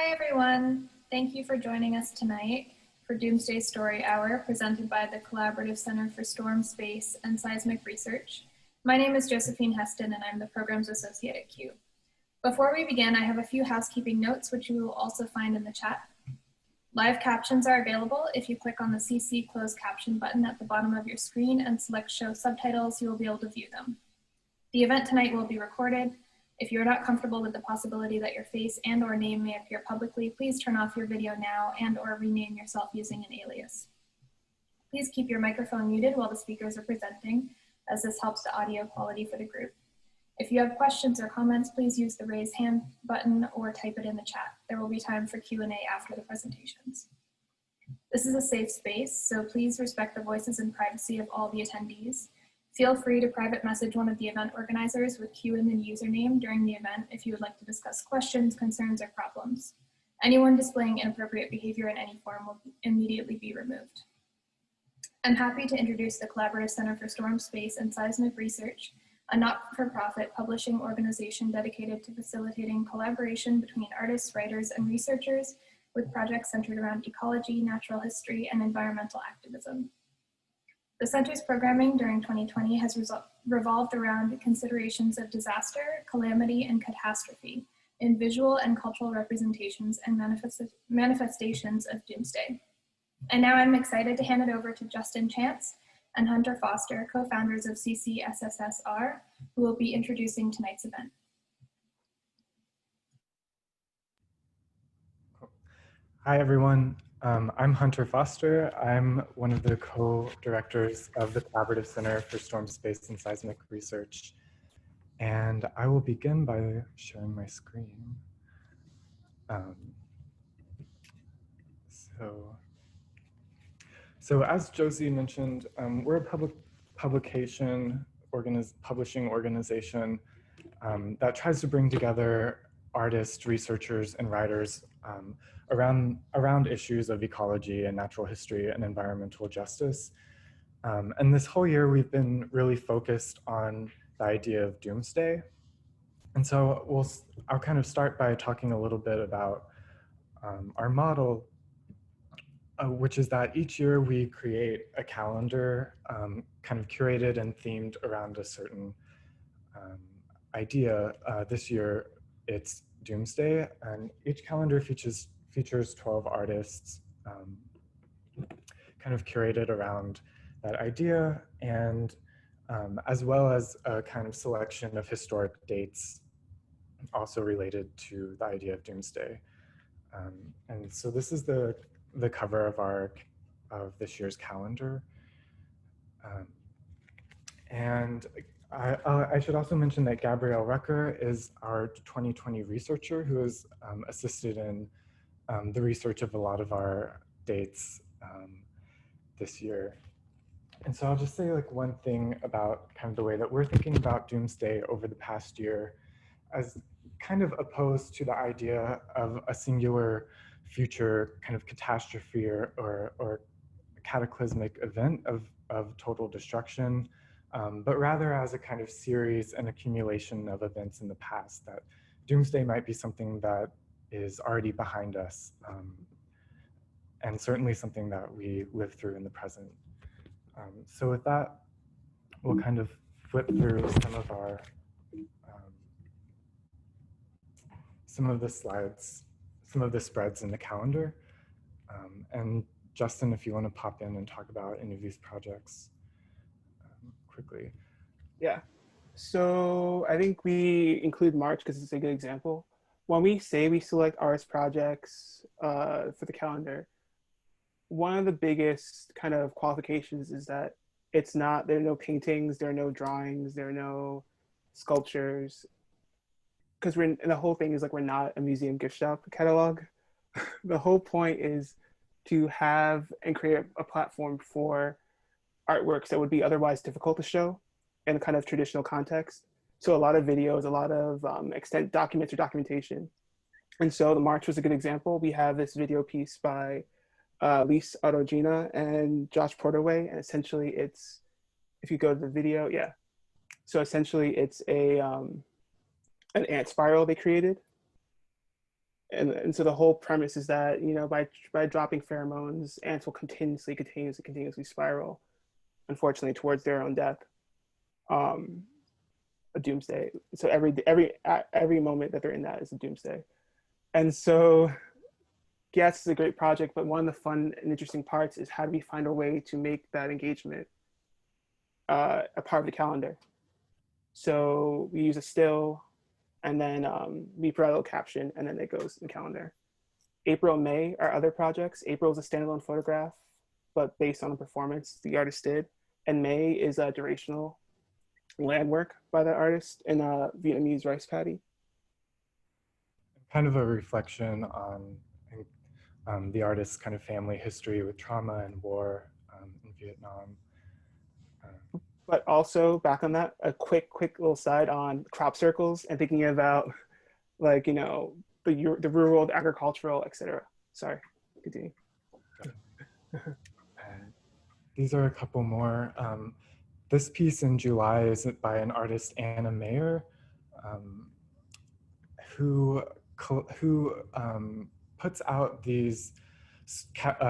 Hi everyone, thank you for joining us tonight for Doomsday Story Hour presented by the Collaborative Center for Storm Space and Seismic Research. My name is Josephine Heston and I'm the Programs Associate at CUE. Before we begin, I have a few housekeeping notes which you will also find in the chat. Live captions are available. If you click on the CC closed caption button at the bottom of your screen and select show subtitles, you will be able to view them. The event tonight will be recorded. If you're not comfortable with the possibility that your face and or name may appear publicly, please turn off your video now and or rename yourself using an alias. Please keep your microphone muted while the speakers are presenting, as this helps the audio quality for the group. If you have questions or comments, please use the raise hand button or type it in the chat. There will be time for Q&A after the presentations. This is a safe space, so please respect the voices and privacy of all the attendees. Feel free to private message one of the event organizers with Q in the username during the event if you would like to discuss questions, concerns, or problems. Anyone displaying inappropriate behavior in any form will immediately be removed. I'm happy to introduce the Collaborative Center for Storm Space and Seismic Research, a not-for-profit publishing organization dedicated to facilitating collaboration between artists, writers, and researchers with projects centered around ecology, natural history, and environmental activism. The Center's programming during 2020 has revolved around considerations of disaster, calamity, and catastrophe in visual and cultural representations and manifestations of doomsday. And now I'm excited to hand it over to Justin Chance and Hunter Foster, co-founders of CCSSSR, who will be introducing tonight's event. Hi, everyone. I'm Hunter Foster. I'm one of the co-directors of the Collaborative Center for Storm Space and Seismic Research. And I will begin by sharing my screen. So as Josie mentioned, we're a publishing organization that tries to bring together artists, researchers, and writers around issues of ecology and natural history and environmental justice. And this whole year, we've been really focused on the idea of doomsday. And so I'll kind of start by talking a little bit about our model, which is that each year we create a calendar kind of curated and themed around a certain idea. This year, it's Doomsday, and each calendar features 12 artists kind of curated around that idea, and as well as a kind of selection of historic dates also related to the idea of Doomsday. And so this is the cover of this year's calendar. And I should also mention that Gabrielle Rucker is our 2020 researcher who has assisted in the research of a lot of our dates this year. And so I'll just say like one thing about kind of the way that we're thinking about Doomsday over the past year, as kind of opposed to the idea of a singular future kind of catastrophe or cataclysmic event of total destruction, but rather as a kind of series and accumulation of events in the past, that Doomsday might be something that is already behind us, and certainly something that we live through in the present. So with that, we'll kind of flip through some of the slides, some of the spreads in the calendar. And Justin, if you want to pop in and talk about any of these projects quickly. Yeah, so I think we include March because it's a good example. When we say we select artist projects for the calendar, one of the biggest kind of qualifications is that there are no paintings, there are no drawings, there are no sculptures, because and the whole thing is like we're not a museum gift shop catalog. The whole point is to have and create a platform for artworks that would be otherwise difficult to show in a kind of traditional context. So a lot of videos, a lot of extent documents or documentation. And so the March was a good example. We have this video piece by Lise Arogina and Josh Porterway, and essentially it's, if you go to the video, yeah. So essentially it's an ant spiral they created. and so the whole premise is that, you know, by dropping pheromones, ants will continuously spiral, unfortunately, towards their own death. A doomsday. So every moment that they're in that is a doomsday. And so, yes, it's a great project, but one of the fun and interesting parts is how do we find a way to make that engagement a part of the calendar. So we use a still, and then we provide a little caption, and then it goes in the calendar. April and May are other projects. April is a standalone photograph, but based on a performance the artist did. And May is a durational land work by the artist in a Vietnamese rice paddy. Kind of a reflection on the artist's kind of family history with trauma and war in Vietnam. But also, back on that, a quick little side on crop circles and thinking about, like, you know, the rural, the agricultural, etc. Sorry, continue. These are a couple more. This piece in July is by an artist, Anna Mayer, who puts out these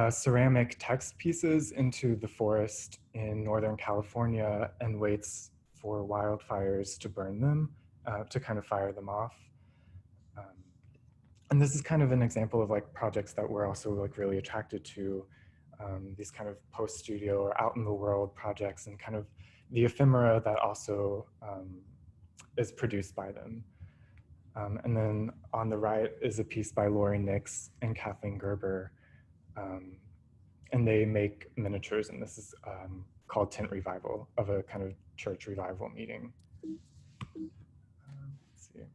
ceramic text pieces into the forest in Northern California and waits for wildfires to burn them, to kind of fire them off. And this is kind of an example of like projects that we're also like really attracted to, these kind of post-studio or out in the world projects and kind of the ephemera that also is produced by them. And then on the right is a piece by Lori Nix and Kathleen Gerber. And they make miniatures, and this is called Tent Revival, of a kind of church revival meeting. Let's see.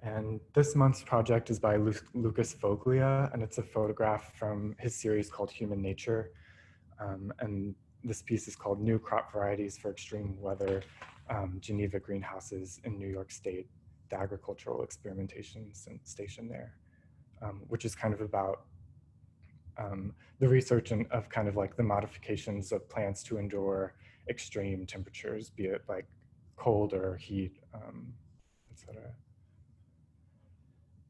And this month's project is by Lucas Foglia, and it's a photograph from his series called Human Nature. And this piece is called New Crop Varieties for Extreme Weather, Geneva Greenhouses in New York State, the agricultural experimentation station there, which is kind of about the research of kind of like the modifications of plants to endure extreme temperatures, be it like cold or heat, etc.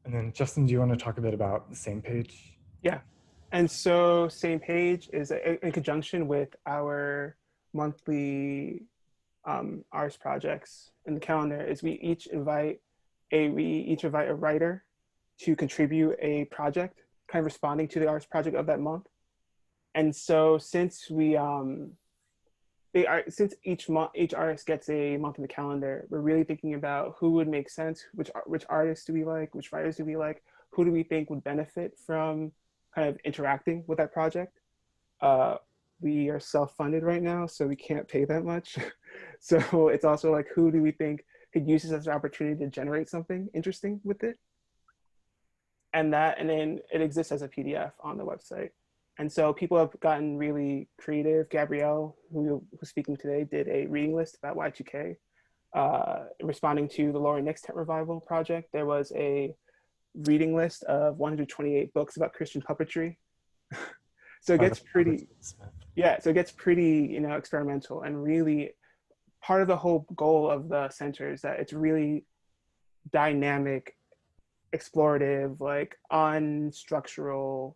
And then Justin, do you want to talk a bit about the Same Page? Yeah, and so Same Page is in conjunction with our monthly arts projects in the calendar. Is we each invite a writer to contribute a project, kind of responding to the arts project of that month. And so since since each artist gets a month in the calendar, we're really thinking about who would make sense, which artists do we like, which writers do we like, who do we think would benefit from kind of interacting with that project. We are self-funded right now, so we can't pay that much. So it's also like, who do we think could use this as an opportunity to generate something interesting with it? And then it exists as a PDF on the website. And so people have gotten really creative. Gabrielle, who's speaking today, did a reading list about Y2K. Responding to the Lori Nix Tent Revival project, there was a reading list of 128 books about Christian puppetry. So it gets pretty, so it gets pretty, you know, experimental, and really part of the whole goal of the center is that it's really dynamic, explorative, like unstructural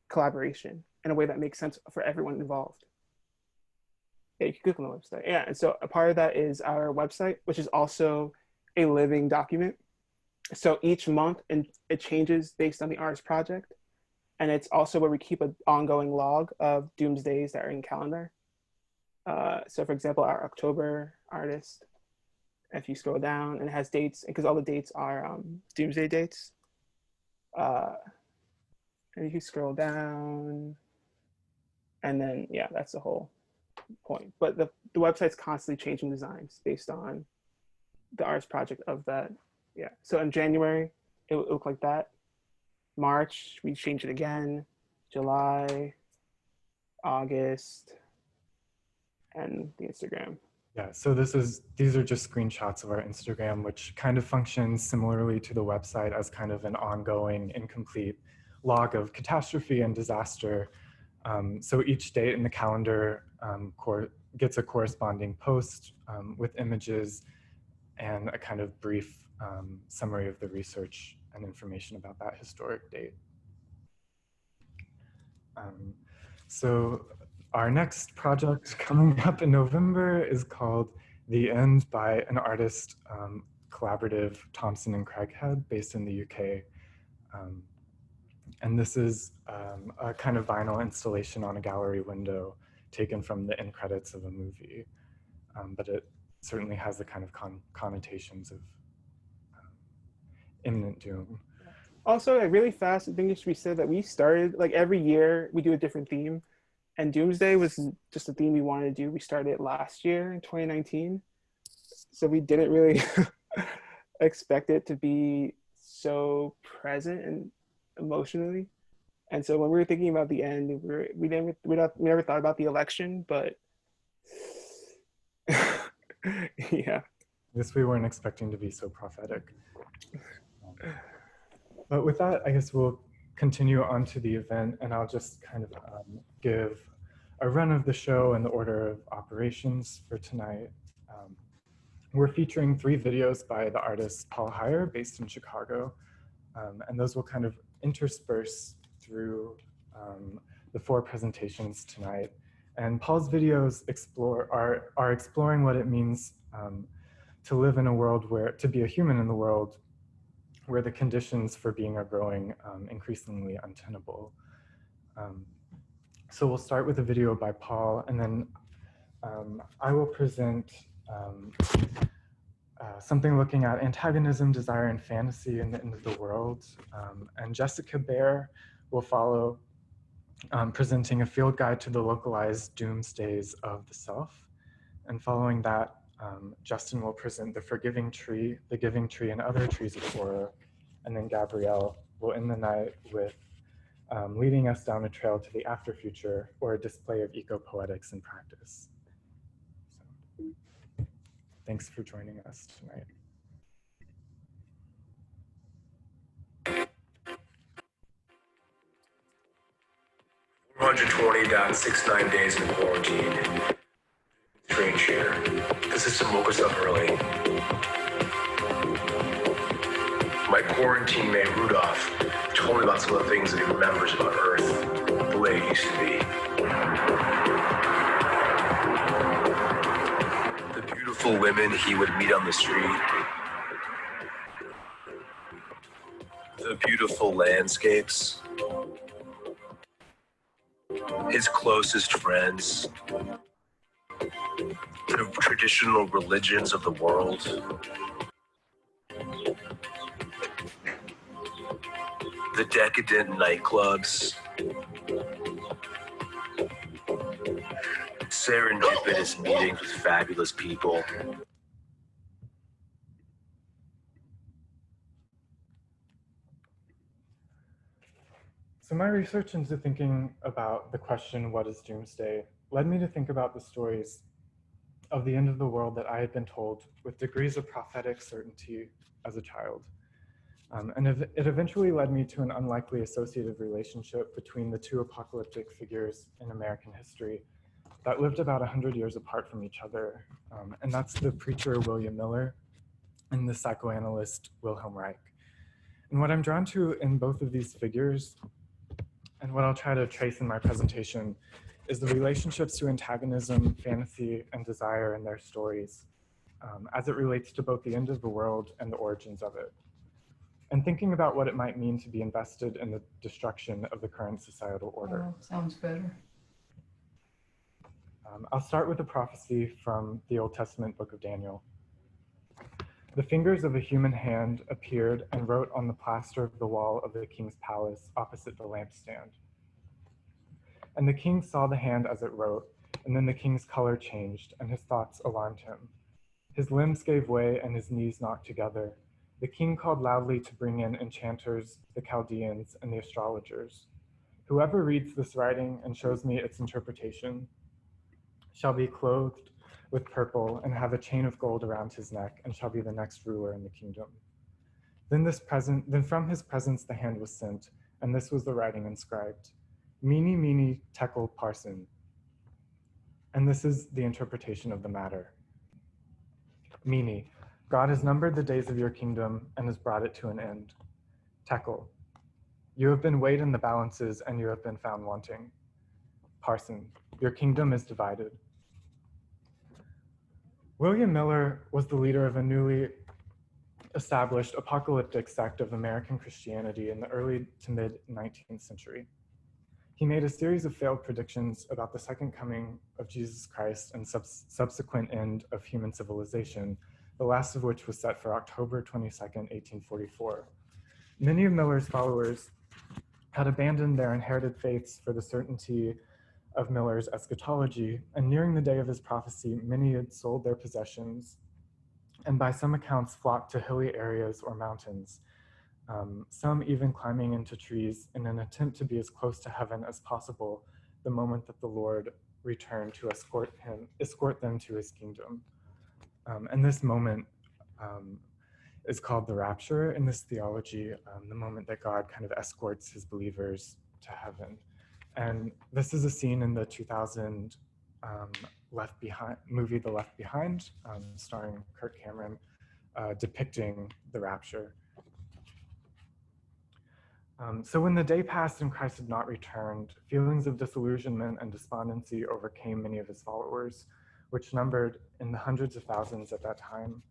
collaboration in a way that makes sense for everyone involved. Yeah, you can click on the website. Yeah, and so a part of that is our website, which is also a living document. So each month, and it changes based on the artist project. And it's also where we keep an ongoing log of doomsdays that are in calendar. So for example, our October artist, if you scroll down, and it has dates, because all the dates are doomsday dates. And if you scroll down, and then, yeah, that's the whole point. But the website's constantly changing designs based on the artist project of that. Yeah, so in January, it would look like that. March, we change it again. July, August, and the Instagram. Yeah, so these are just screenshots of our Instagram, which kind of functions similarly to the website as kind of an ongoing, incomplete log of catastrophe and disaster. So each date in the calendar gets a corresponding post with images and a kind of brief summary of the research and information about that historic date. So our next project coming up in November is called The End by an artist collaborative, Thompson and Craighead, based in the UK. And this is a kind of vinyl installation on a gallery window taken from the end credits of a movie. But it certainly has the kind of connotations of imminent doom. Also, really fast, I think it should be said that we started, like every year, we do a different theme. And Doomsday was just a theme we wanted to do. We started last year in 2019. So we didn't really expect it to be so present and emotionally. And so when we were thinking about the end, we never thought about the election, but yeah. I guess we weren't expecting to be so prophetic. But with that, I guess we'll continue on to the event, and I'll just kind of give a run of the show and the order of operations for tonight. We're featuring 3 videos by the artist Paul Heyer, based in Chicago, and those will kind of intersperse through the 4 presentations tonight. And Paul's videos are exploring what it means to live in a world to be a human in the world where the conditions for being are growing increasingly untenable. So we'll start with a video by Paul, and then I will present something looking at antagonism, desire, and fantasy in the end of the world. And Jessica Baer will follow, presenting a field guide to the localized doomsdays of the self. And following that, Justin will present the forgiving tree, the giving tree, and other trees of horror. And then Gabrielle will end the night with leading us down a trail to the after future, or a display of eco-poetics in practice. So, thanks for joining us tonight. .69 days in quarantine. Strange here. The system woke us up early. My quarantine mate Rudolph told me about some of the things that he remembers about Earth, the way it used to be. The beautiful women he would meet on the street. The beautiful landscapes. His closest friends. The traditional religions of the world. The decadent nightclubs. Serendipitous meetings with fabulous people. So my research into thinking about the question, what is doomsday, led me to think about the stories of the end of the world that I had been told with degrees of prophetic certainty as a child. And it eventually led me to an unlikely associative relationship between the 2 apocalyptic figures in American history that lived about 100 years apart from each other. And that's the preacher William Miller and the psychoanalyst Wilhelm Reich. And what I'm drawn to in both of these figures, and what I'll try to trace in my presentation, is the relationships to antagonism, fantasy, and desire in their stories, as it relates to both the end of the world and the origins of it, and thinking about what it might mean to be invested in the destruction of the current societal order. Oh, sounds better. I'll start with a prophecy from the Old Testament book of Daniel. The fingers of a human hand appeared and wrote on the plaster of the wall of the king's palace opposite the lampstand. And the king saw the hand as it wrote, and then the king's color changed, and his thoughts alarmed him. His limbs gave way, and his knees knocked together. The king called loudly to bring in enchanters, the Chaldeans, and the astrologers. Whoever reads this writing and shows me its interpretation shall be clothed with purple and have a chain of gold around his neck, and shall be the next ruler in the kingdom. Then from his presence the hand was sent, and this was the writing inscribed: Mene, mene, tekel, parsin. And this is the interpretation of the matter. Mene, God has numbered the days of your kingdom and has brought it to an end. Tekel, you have been weighed in the balances and you have been found wanting. Parson, your kingdom is divided. William Miller was the leader of a newly established apocalyptic sect of American Christianity in the early to mid 19th century. He made a series of failed predictions about the second coming of Jesus Christ and subsequent end of human civilization, the last of which was set for October 22nd, 1844. Many of Miller's followers had abandoned their inherited faiths for the certainty of Miller's eschatology, and nearing the day of his prophecy, many had sold their possessions and by some accounts flocked to hilly areas or mountains, some even climbing into trees in an attempt to be as close to heaven as possible the moment that the Lord returned to escort them to his kingdom. And this moment is called the rapture in this theology, the moment that God kind of escorts his believers to heaven. And this is a scene in the 2000 movie The Left Behind, starring Kirk Cameron, depicting the rapture. So when the day passed and Christ had not returned, feelings of disillusionment and despondency overcame many of his followers, which numbered in the hundreds of thousands at that time.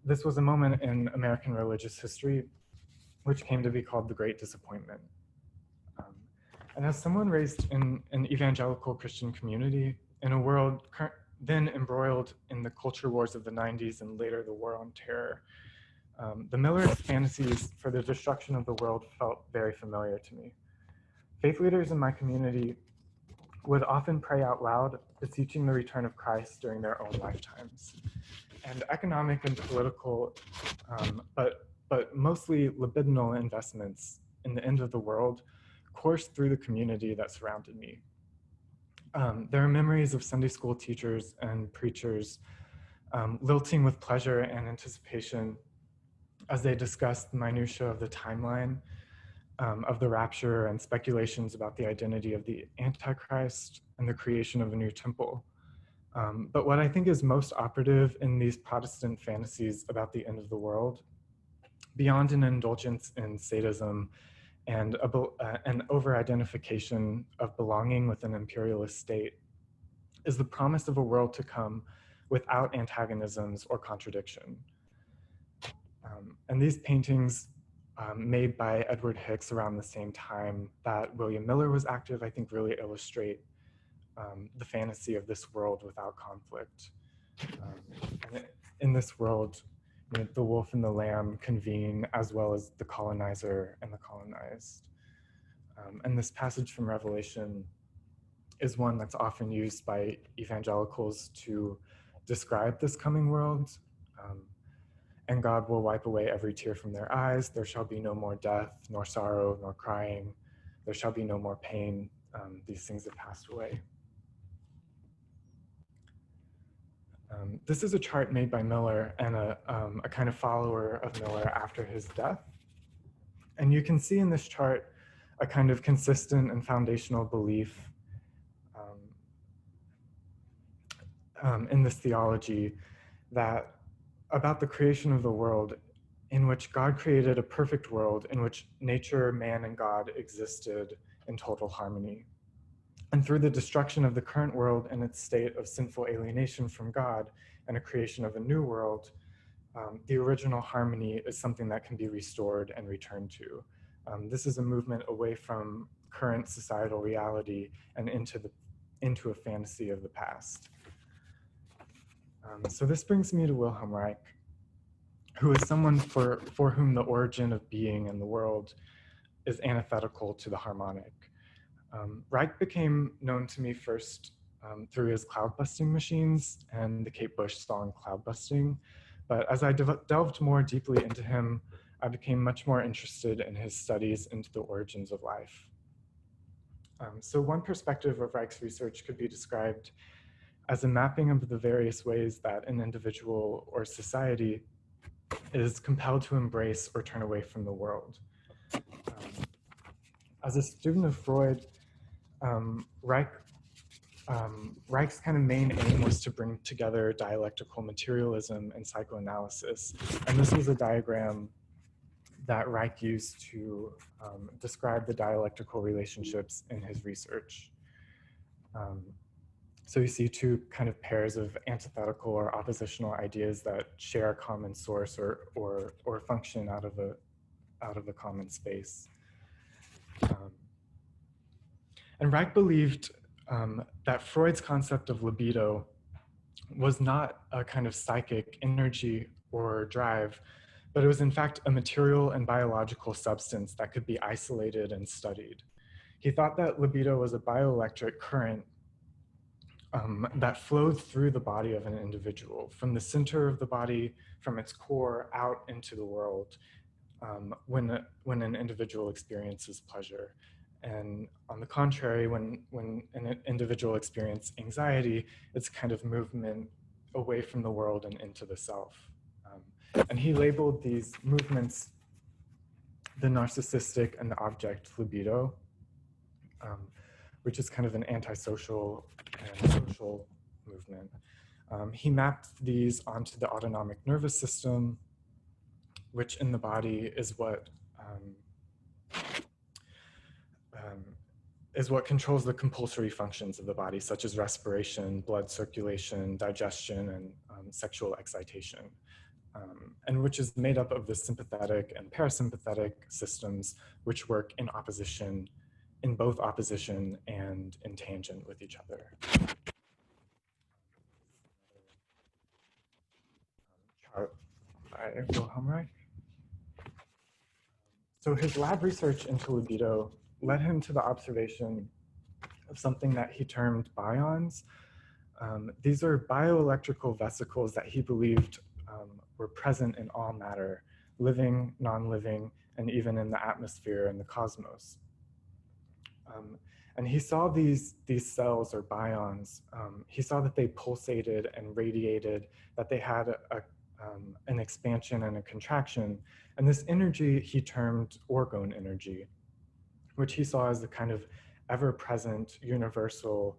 This was a moment in American religious history, which came to be called the Great Disappointment. And as someone raised in an evangelical Christian community, in a world then embroiled in the culture wars of the 90s and later the War on Terror, the Miller's fantasies for the destruction of the world felt very familiar to me. Faith leaders in my community would often pray out loud, beseeching the return of Christ during their own lifetimes. And economic and political, but mostly libidinal investments in the end of the world coursed through the community that surrounded me. There are memories of Sunday school teachers and preachers lilting with pleasure and anticipation as they discussed the minutiae of the timeline of the rapture and speculations about the identity of the Antichrist and the creation of a new temple. But what I think is most operative in these Protestant fantasies about the end of the world, beyond an indulgence in sadism and an over-identification of belonging with an imperialist state, is the promise of a world to come without antagonisms or contradiction. And these paintings made by Edward Hicks around the same time that William Miller was active, I think really illustrate the fantasy of this world without conflict. And in this world, the wolf and the lamb convene, as well as the colonizer and the colonized. And this passage from Revelation is one that's often used by evangelicals to describe this coming world. And God will wipe away every tear from their eyes. There shall be no more death, nor sorrow, nor crying. There shall be no more pain. These things have passed away. This is a chart made by Miller and a kind of follower of Miller after his death. And you can see in this chart a kind of consistent and foundational belief in this theology that about the creation of the world, in which God created a perfect world in which nature, man, and God existed in total harmony. And through the destruction of the current world and its state of sinful alienation from God and a creation of a new world, the original harmony is something that can be restored and returned to. This is a movement away from current societal reality and into a fantasy of the past. So this brings me to Wilhelm Reich, who is someone for whom the origin of being in the world is antithetical to the harmonic. Reich became known to me first through his cloud busting machines and the Kate Bush song Cloud Busting. But as I delved more deeply into him, I became much more interested in his studies into the origins of life. So one perspective of Reich's research could be described as a mapping of the various ways that an individual or society is compelled to embrace or turn away from the world. As a student of Freud, Reich Reich's kind of main aim was to bring together dialectical materialism and psychoanalysis. And this was a diagram that Reich used to describe the dialectical relationships in his research. So you see two kind of pairs of antithetical or oppositional ideas that share a common source or function out of a common space. And Reich believed that Freud's concept of libido was not a kind of psychic energy or drive, but it was in fact a material and biological substance that could be isolated and studied. He thought that libido was a bioelectric current that flowed through the body of an individual, from the center of the body, from its core, out into the world, when an individual experiences pleasure. And on the contrary, when an individual experiences anxiety, it's kind of movement away from the world and into the self. And he labeled these movements the narcissistic and the object libido, which is kind of an antisocial and social movement. He mapped these onto the autonomic nervous system, which in the body is what controls the compulsory functions of the body, such as respiration, blood circulation, digestion, and sexual excitation, and which is made up of the sympathetic and parasympathetic systems, which work in both opposition and in tangent with each other. Chart by Wilhelm Reich. So his lab research into libido led him to the observation of something that he termed bions. These are bioelectrical vesicles that he believed were present in all matter, living, non-living, and even in the atmosphere and the cosmos. And he saw these cells or bions, he saw that they pulsated and radiated, that they had an expansion and a contraction. And this energy he termed orgone energy, which he saw as the kind of ever-present, universal,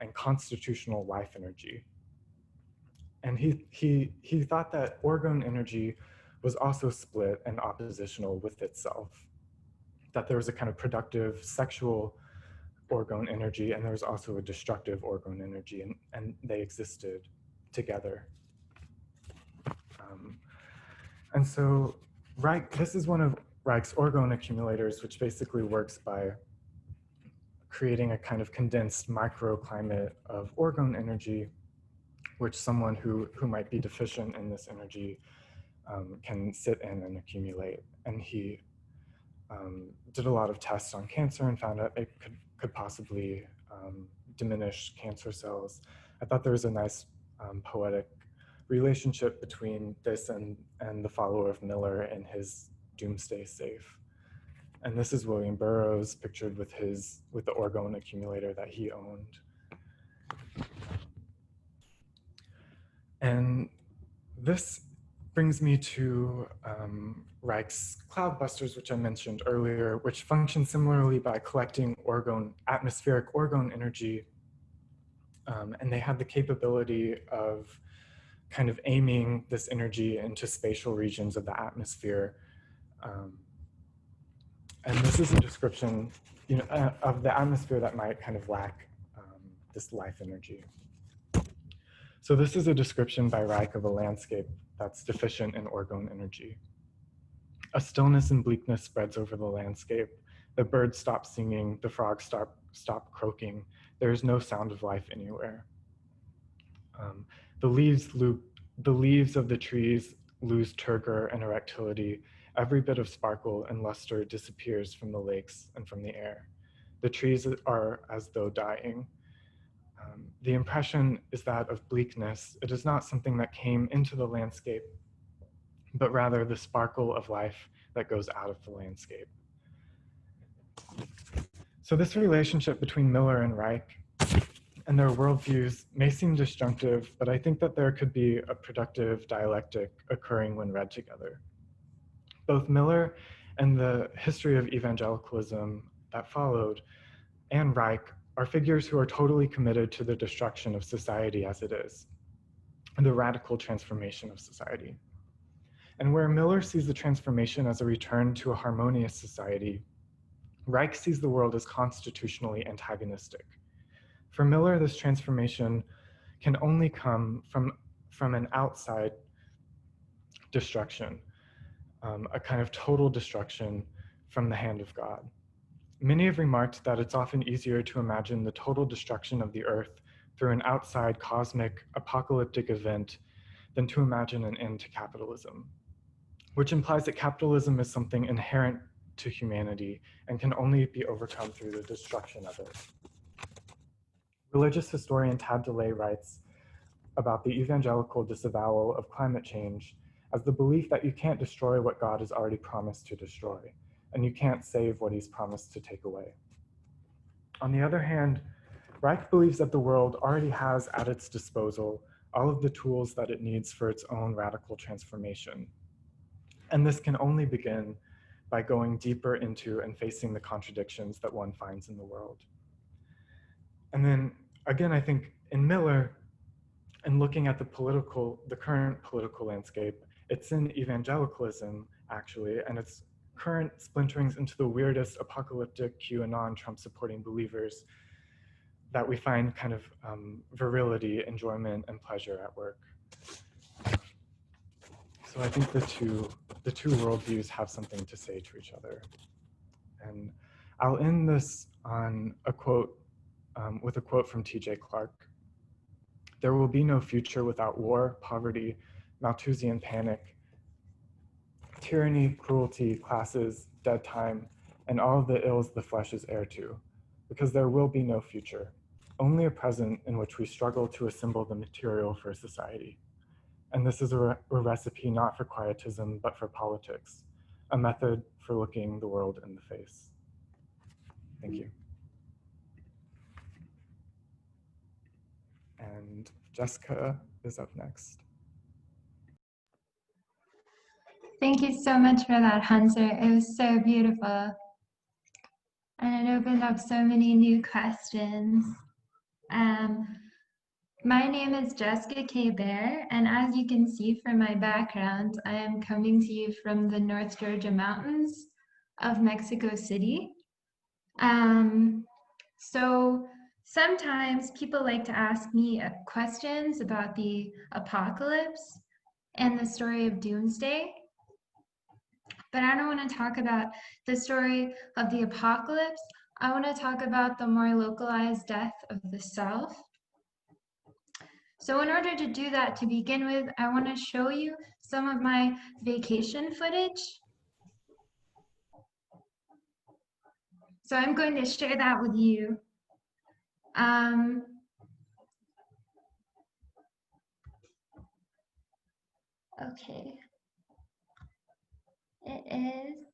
and constitutional life energy. And he thought that orgone energy was also split and oppositional with itself, that there was a kind of productive sexual orgone energy, and there was also a destructive orgone energy, and they existed together. And so this is one of Reich's orgone accumulators, which basically works by creating a kind of condensed microclimate of orgone energy, which someone who might be deficient in this energy can sit in and accumulate. And he did a lot of tests on cancer and found out it could possibly diminish cancer cells. I thought there was a nice poetic relationship between this and the follower of Miller and his Doomsday Safe. And this is William Burroughs pictured with the orgone accumulator that he owned. And this brings me to Reich's cloudbusters, which I mentioned earlier, which function similarly by collecting atmospheric orgone energy. And they have the capability of kind of aiming this energy into spatial regions of the atmosphere. And this is a description, of the atmosphere that might kind of lack this life energy. So this is a description by Reich of a landscape that's deficient in orgone energy. A stillness and bleakness spreads over the landscape. The birds stop singing, the frogs stop croaking. There is no sound of life anywhere. The leaves of the trees lose turgor and erectility. Every bit of sparkle and luster disappears from the lakes and from the air. The trees are as though dying. The impression is that of bleakness. It is not something that came into the landscape, but rather the sparkle of life that goes out of the landscape. So this relationship between Miller and Reich and their worldviews may seem disjunctive, but I think that there could be a productive dialectic occurring when read together. Both Miller and the history of evangelicalism that followed, and Reich, are figures who are totally committed to the destruction of society as it is, and the radical transformation of society. And where Miller sees the transformation as a return to a harmonious society, Reich sees the world as constitutionally antagonistic. For Miller, this transformation can only come from an outside destruction, a kind of total destruction from the hand of God. Many have remarked that it's often easier to imagine the total destruction of the earth through an outside cosmic apocalyptic event than to imagine an end to capitalism, which implies that capitalism is something inherent to humanity and can only be overcome through the destruction of it. Religious historian Tad DeLay writes about the evangelical disavowal of climate change as the belief that you can't destroy what God has already promised to destroy, and you can't save what he's promised to take away. On the other hand, Reich believes that the world already has at its disposal all of the tools that it needs for its own radical transformation. And this can only begin by going deeper into and facing the contradictions that one finds in the world. And then again, I think in Miller, and looking at the current political landscape, it's in evangelicalism, actually, and its current splinterings into the weirdest apocalyptic QAnon Trump-supporting believers that we find kind of virility, enjoyment, and pleasure at work. So I think the two worldviews have something to say to each other. And I'll end this on a quote, with a quote from T.J. Clark. "There will be no future without war, poverty, Malthusian panic, tyranny, cruelty, classes, dead time, and all of the ills the flesh is heir to, because there will be no future, only a present in which we struggle to assemble the material for society. And this is a recipe not for quietism, but for politics, a method for looking the world in the face." Thank you. And Jessica is up next. Thank you so much for that, Hunter. It was so beautiful. And it opened up so many new questions. My name is Jessica K. Bear, and as you can see from my background, I am coming to you from the North Georgia mountains of Mexico City. So sometimes people like to ask me questions about the apocalypse and the story of Doomsday. But I don't want to talk about the story of the apocalypse. I want to talk about the more localized death of the self. So in order to do that, to begin with, I want to show you some of my vacation footage. So I'm going to share that with you. Okay. It is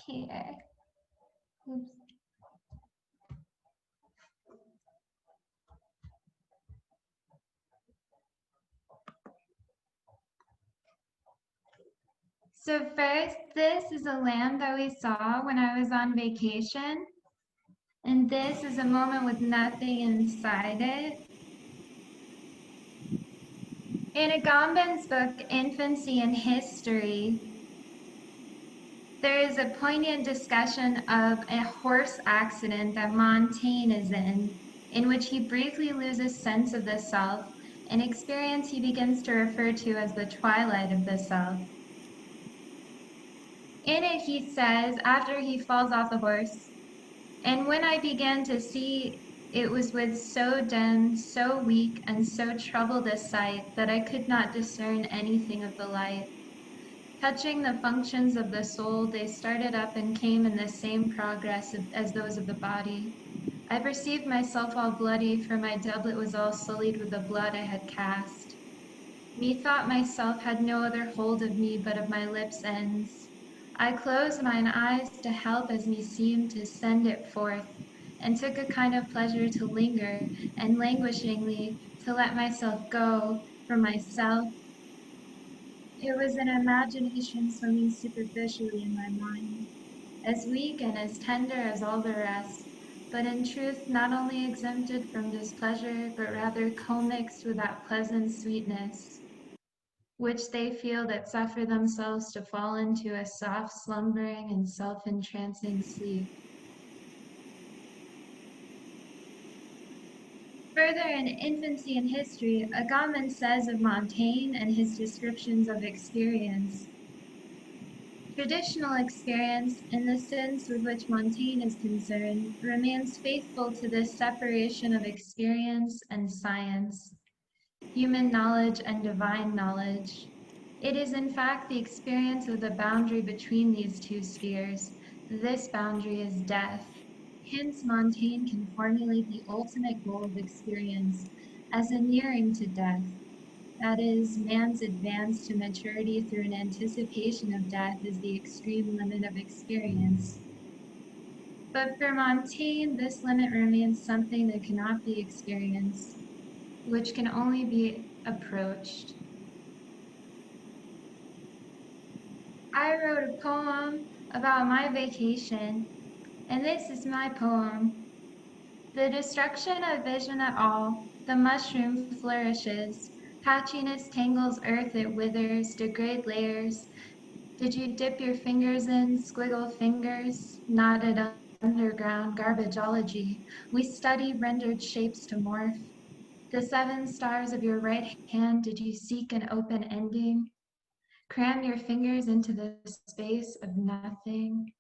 here. Oops. So first, this is a lamb that we saw when I was on vacation. And this is a moment with nothing inside it. In Agamben's book, Infancy and History, there is a poignant discussion of a horse accident that Montaigne is in which he briefly loses sense of the self, an experience he begins to refer to as the twilight of the self. In it, he says, after he falls off the horse, "And when I began to see, it was with so dim, so weak, and so troubled a sight that I could not discern anything of the light. Touching the functions of the soul, they started up and came in the same progress as those of the body. I perceived myself all bloody, for my doublet was all sullied with the blood I had cast. Methought myself had no other hold of me but of my lips' ends. I closed mine eyes to help as me seemed to send it forth, and took a kind of pleasure to linger, and languishingly to let myself go for myself. It was an imagination swimming superficially in my mind. as weak and as tender as all the rest, but in truth not only exempted from displeasure, but rather commixed with that pleasant sweetness, which they feel that suffer themselves to fall into a soft, slumbering, and self-entrancing sleep. Further, in Infancy and History, Agamben says of Montaigne and his descriptions of experience, traditional experience, in the sense with which Montaigne is concerned, remains faithful to this separation of experience and science, human knowledge and divine knowledge. It is in fact the experience of the boundary between these two spheres. This boundary is death. Hence Montaigne can formulate the ultimate goal of experience as a nearing to death. That is, man's advance to maturity through an anticipation of death is the extreme limit of experience. But for Montaigne, this limit remains something that cannot be experienced, which can only be approached. I wrote a poem about my vacation, and this is my poem. The destruction of vision at all, the mushroom flourishes, patchiness tangles earth, it withers, degrade layers. Did you dip your fingers in, squiggle fingers, knotted underground garbageology? We study rendered shapes to morph. The 7 stars of your right hand, did you seek an open ending? Cram your fingers into the space of nothing.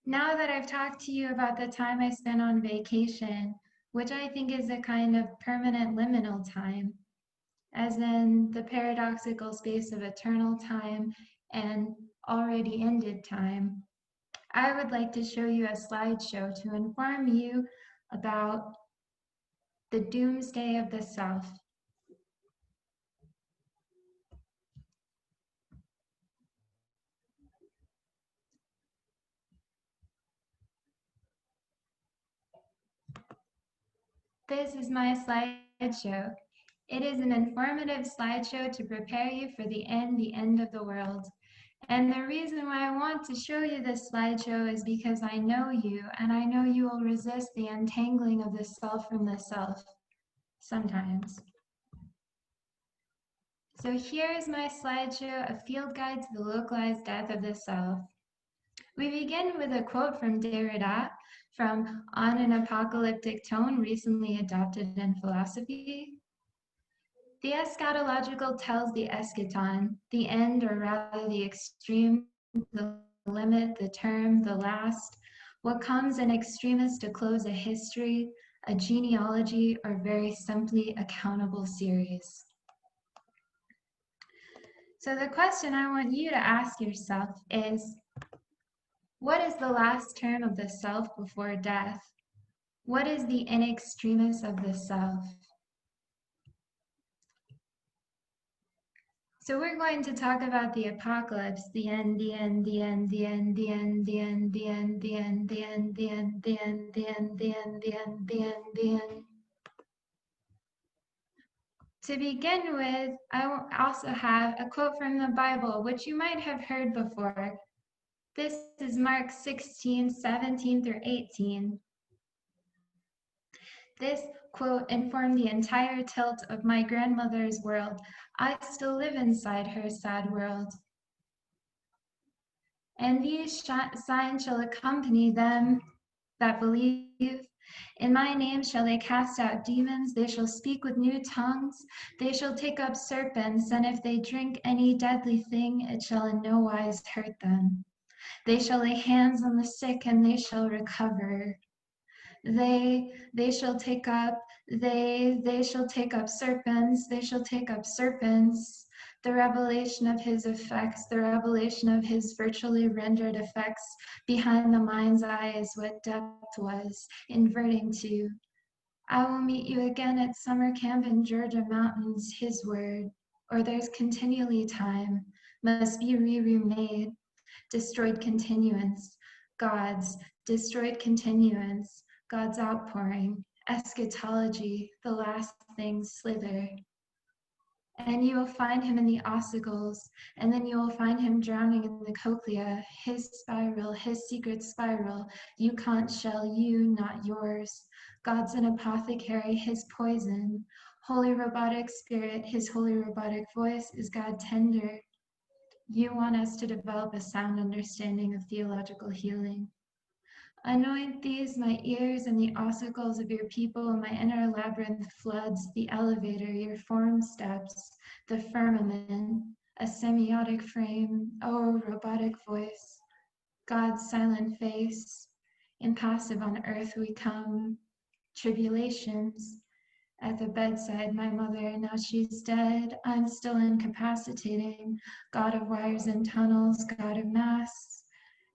Now that I've talked to you about the time I spent on vacation, which I think is a kind of permanent liminal time, as in the paradoxical space of eternal time and already ended time, I would like to show you a slideshow to inform you about the doomsday of the South. This is my slideshow. It is an informative slideshow to prepare you for the end of the world. And the reason why I want to show you this slideshow is because I know you, and I know you will resist the untangling of the self from the self, sometimes. So here is my slideshow, a field guide to the localized death of the self. We begin with a quote from Derrida from On an Apocalyptic Tone, recently adopted in philosophy. The eschatological tells the eschaton, the end, or rather the extreme, the limit, the term, the last, what comes in extremis to close a history, a genealogy, or very simply a countable series. So the question I want you to ask yourself is, what is the last term of the self before death? What is the in extremis of the self? So we're going to talk about the apocalypse, the end, the end, the end, the end, the end, the end, the end, the end, the end, the end, the end, the end, the end, the end, the end, the end. To begin with, I also have a quote from the Bible, which you might have heard before. This is Mark 16:17 through 18. This quote informed the entire tilt of my grandmother's world. I still live inside her sad world. And these signs shall accompany them that believe. In my name shall they cast out demons, they shall speak with new tongues, they shall take up serpents, and if they drink any deadly thing, it shall in no wise hurt them. They shall lay hands on the sick, and they shall recover. They shall take up serpents, they shall take up serpents. The revelation of his effects, the revelation of his virtually rendered effects behind the mind's eye is what depth was, inverting to. I will meet you again at summer camp in Georgia mountains, his word, or there's continually time, must be remade, destroyed continuance, God's destroyed continuance, God's outpouring, eschatology, the last things slither. And you will find him in the ossicles, and then you will find him drowning in the cochlea, his spiral, his secret spiral. You conch shell, you, not yours. God's an apothecary, his poison. Holy robotic spirit, his holy robotic voice is God tender. You want us to develop a sound understanding of theological healing. Anoint these my ears and the ossicles of your people, my inner labyrinth floods, the elevator, your form steps, the firmament, a semiotic frame, oh, robotic voice, God's silent face, impassive on earth we come, tribulations. At the bedside, my mother, now she's dead, I'm still incapacitating, God of wires and tunnels, God of mass.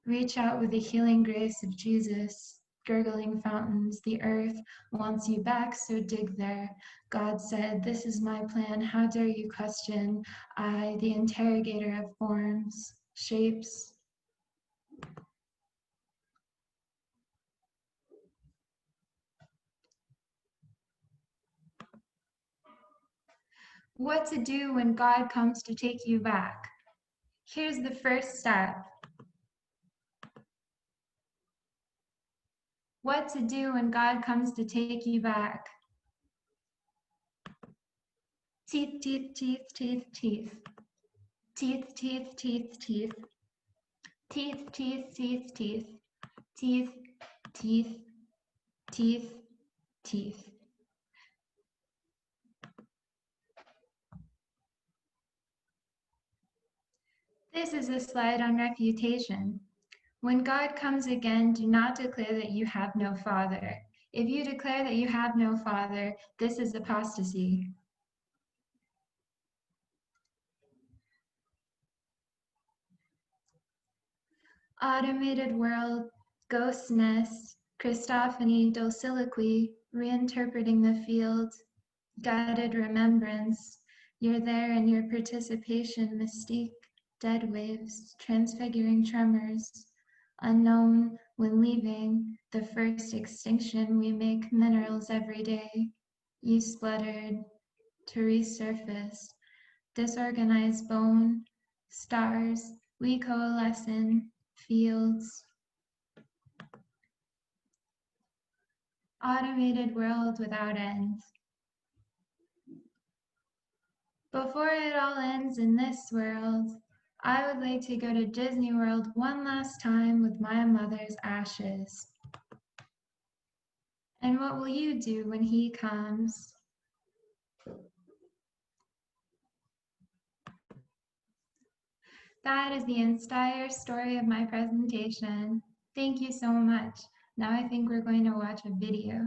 Reach out with the healing grace of Jesus, gurgling fountains. The earth wants you back, so dig there. God said, this is my plan. How dare you question? I, the interrogator of forms, shapes. What to do when God comes to take you back? Here's the first step. What to do when God comes to take you back? Teeth, teeth, teeth, teeth, teeth. Teeth, teeth, teeth, teeth. Teeth, teeth, teeth, teeth. Teeth, teeth, teeth, teeth. This is a slide on refutation. When God comes again, do not declare that you have no father. If you declare that you have no father, this is apostasy. Automated world, ghost nest, Christophany, dociloquy, reinterpreting the field, guided remembrance, you're there in your participation, mystique, dead waves, transfiguring tremors, unknown when leaving, the first extinction, we make minerals every day, you spluttered, to resurface, disorganized bone, stars, we coalescent, fields, automated world without end. Before it all ends in this world, I would like to go to Disney World one last time with my mother's ashes. And what will you do when he comes? That is the entire story of my presentation. Thank you so much. Now I think we're going to watch a video.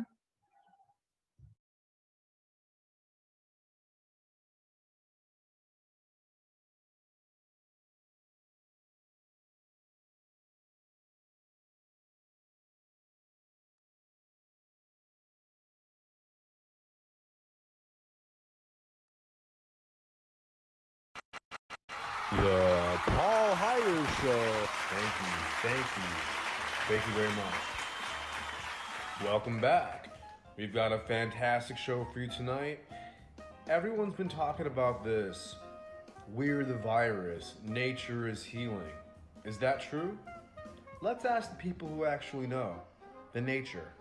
The Paul Heyer Show. Thank you very much. Welcome back. We've got a fantastic show for you tonight. Everyone's been talking about this. We're the virus. Nature is healing. Is that true? Let's ask the people who actually know. The nature.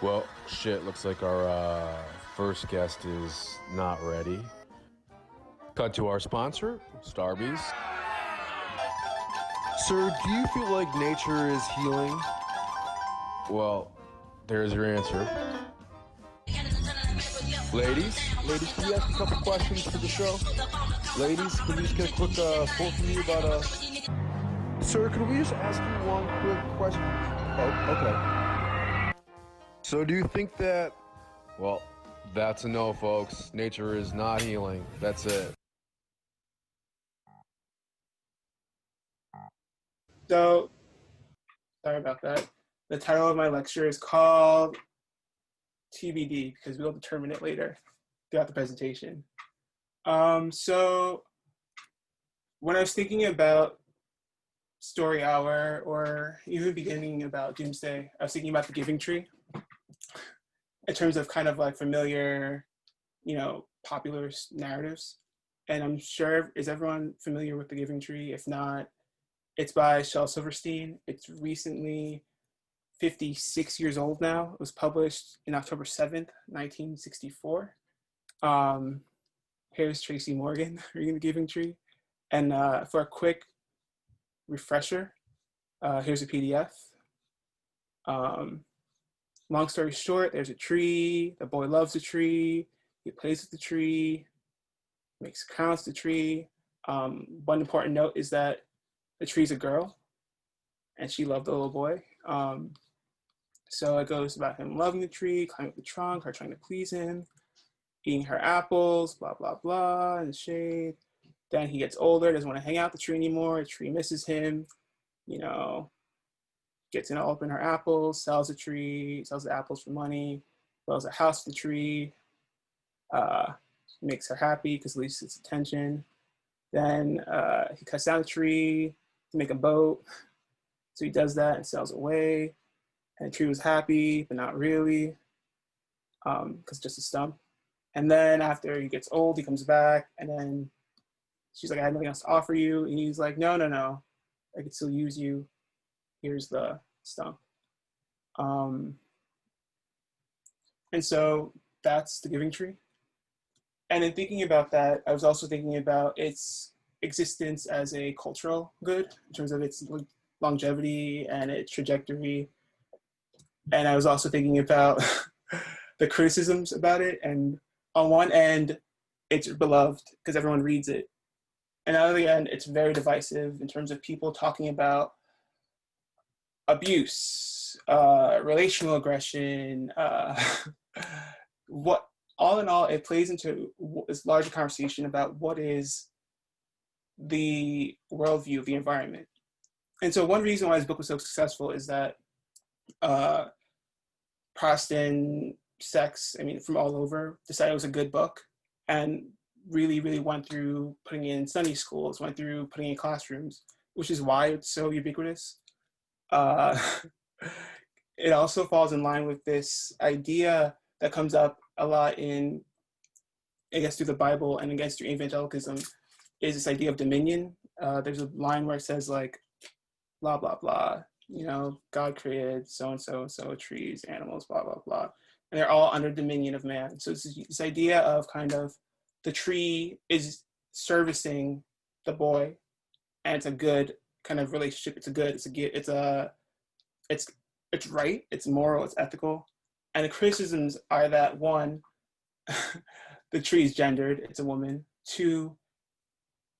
Well, shit, looks like our first guest is not ready. Cut to our sponsor, Starbucks. Sir, do you feel like nature is healing? Well, there's your answer. Ladies, can you ask a couple questions for the show? Ladies, can we just get a quick quote from you about Sir, can we just ask you one quick question? Oh, okay. So do you think that... Well, that's a no, folks. Nature is not healing. That's it. So, sorry about that. The title of my lecture is called TBD because we'll determine it later throughout the presentation. So when I was thinking about Story Hour or even beginning about Doomsday, I was thinking about the Giving Tree in terms of kind of like familiar, popular narratives. And I'm sure, is everyone familiar with The Giving Tree? If not, it's by Shel Silverstein. It's recently 56 years old now. It was published in October 7th, 1964. Here's Tracy Morgan reading The Giving Tree. And for a quick refresher, here's a PDF. Long story short, there's a tree. The boy loves the tree. He plays with the tree, makes crowns to the tree. One important note is that the tree's a girl, and she loved the little boy. So it goes about him loving the tree, climbing up the trunk, her trying to please him, eating her apples, blah, blah, blah, in the shade. Then he gets older, doesn't want to hang out with the tree anymore. The tree misses him, you know, gets in all up in her apples, sells the tree, sells the apples for money, builds a house for the tree, makes her happy because at least it's attention. Then he cuts down the tree to make a boat. So he does that and sails away. And the tree was happy, but not really, because just a stump. And then after he gets old, he comes back, and then she's like, I have nothing else to offer you. And he's like, no, I could still use you. Here's the stump. And so that's The Giving Tree. And in thinking about that, I was also thinking about its existence as a cultural good in terms of its longevity and its trajectory. And I was also thinking about the criticisms about it. And on one end, it's beloved because everyone reads it. And on the other end, it's very divisive in terms of people talking about abuse, relational aggression, what, all in all, it plays into this larger conversation about what is the worldview of the environment. And so one reason why this book was so successful is that Protestant sects, from all over, decided it was a good book and really, really went through putting it in Sunday schools, went through putting it in classrooms, which is why it's so ubiquitous. It also falls in line with this idea that comes up a lot in, I guess, through the Bible and I guess through evangelicalism, is this idea of dominion. There's a line where it says like, blah, blah, blah, God created so-and-so, trees, animals, blah, blah, blah. And they're all under dominion of man. So it's this idea of kind of the tree is servicing the boy, and it's a good kind of relationship. It's right, it's moral, it's ethical. And the criticisms are that one, the tree is gendered, it's a woman. Two,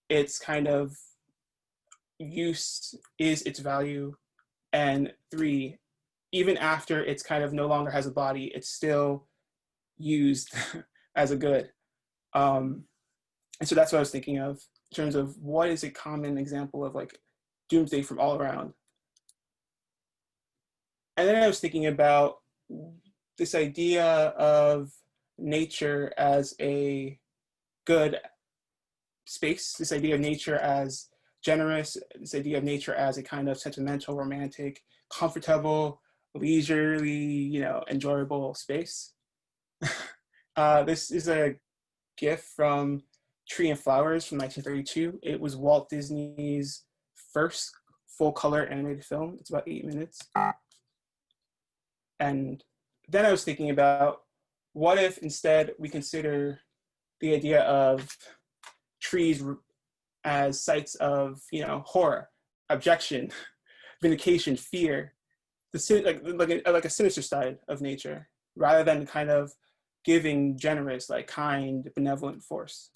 it's kind of use is its value. And three, even after it's kind of no longer has a body, it's still used as a good. And so that's what I was thinking of in terms of what is a common example of like doomsday from all around. And then I was thinking about this idea of nature as a good space, this idea of nature as generous, this idea of nature as a kind of sentimental, romantic, comfortable, leisurely, enjoyable space. This is a GIF from Tree and Flowers from 1932. It was Walt Disney's first full-color animated film. It's about 8 minutes. And then I was thinking about what if instead we consider the idea of trees as sites of, horror, objection, vindication, fear, like a sinister side of nature, rather than kind of giving, generous, like kind, benevolent force.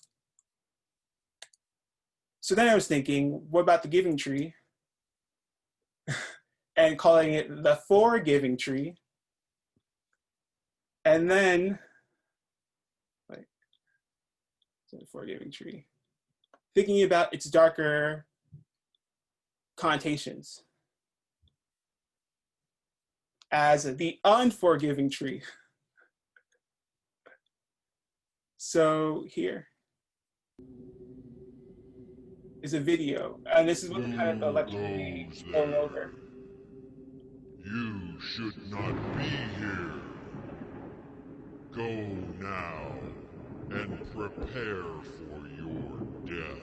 So then I was thinking, what about the Giving Tree? And calling it the Forgiving Tree. And then, the Forgiving Tree. Thinking about its darker connotations as the Unforgiving Tree. So here is a video, and this is what kind of the electric going over. You should not be here. Go now and prepare for your death.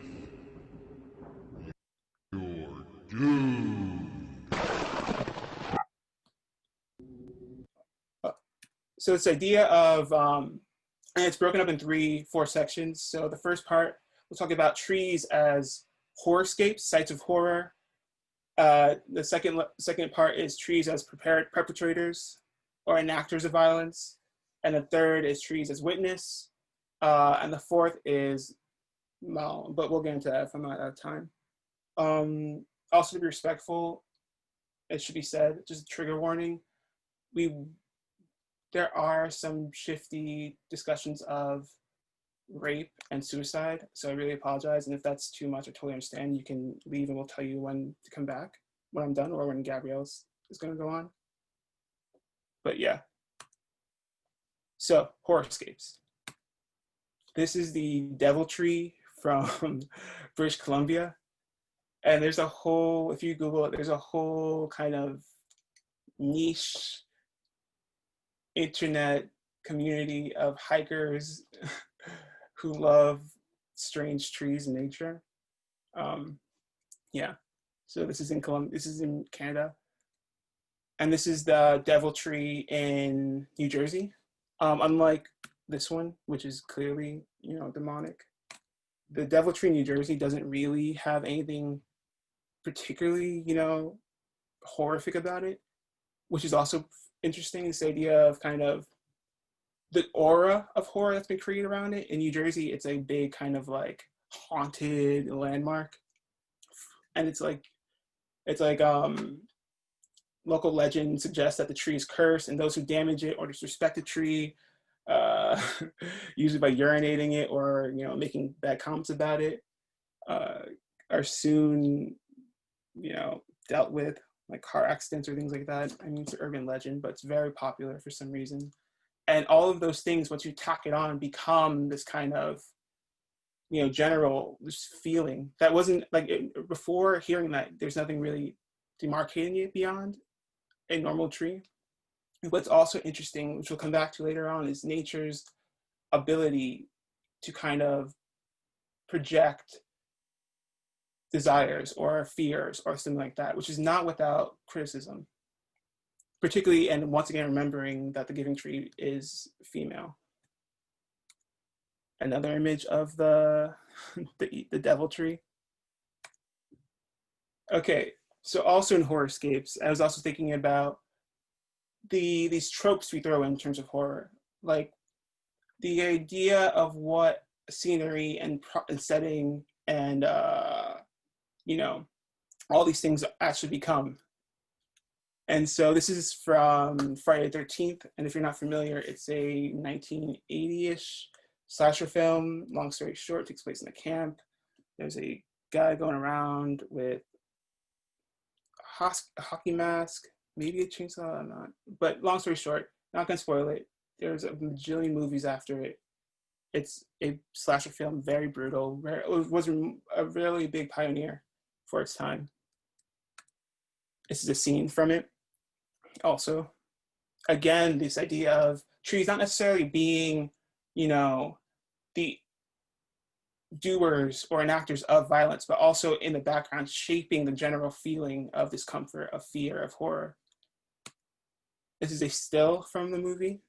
You're doomed. So this idea of, and it's broken up in 4 sections. So the first part, we'll talk about trees as horrorscapes, sites of horror. The second part is trees as perpetrators or enactors of violence. And the third is trees as witness. And the fourth is, well, but we'll get into that if I'm not out of time. Also to be respectful, it should be said, just a trigger warning, there are some shifty discussions of rape and suicide, so I really apologize, and if that's too much, I totally understand. You can leave and we'll tell you when to come back, when I'm done, or when Gabrielle is going to go on. But yeah. So, horrorscapes. This is the devil tree from British Columbia. And there's a whole, if you Google it, there's a whole kind of niche internet community of hikers who love strange trees and nature. Yeah, so this is in Colombia, this is in Canada. And this is the devil tree in New Jersey. Unlike this one, which is clearly, demonic, the devil tree in New Jersey doesn't really have anything particularly, horrific about it, which is also interesting, this idea of kind of the aura of horror that's been created around it. In New Jersey, it's a big kind of like haunted landmark. And it's like local legend suggests that the tree is cursed, and those who damage it or disrespect the tree, usually by urinating it or making bad comments about it, are soon dealt with, like car accidents or things like that. I mean, it's an urban legend, but it's very popular for some reason. And all of those things, once you tack it on, become this kind of general this feeling that wasn't like before hearing that. There's nothing really demarcating it beyond a normal tree. What's also interesting, which we'll come back to later on, is nature's ability to kind of project desires or fears or something like that, which is not without criticism. Particularly, and once again, remembering that the giving tree is female. Another image of the devil tree. Okay, so also in horrorscapes, I was also thinking about these tropes we throw in terms of horror, like the idea of what scenery and setting and all these things actually become. And so this is from Friday the 13th, and if you're not familiar, it's a 1980-ish slasher film. Long story short, takes place in a camp. There's a guy going around with a hockey mask, maybe a chainsaw, I'm not. But long story short, not gonna spoil it. There's a bajillion movies after it. It's a slasher film, very brutal. It was a really big pioneer for its time. This is a scene from it. Also, again, this idea of trees not necessarily being, the doers or enactors of violence, but also in the background shaping the general feeling of discomfort, of fear, of horror. This is a still from the movie.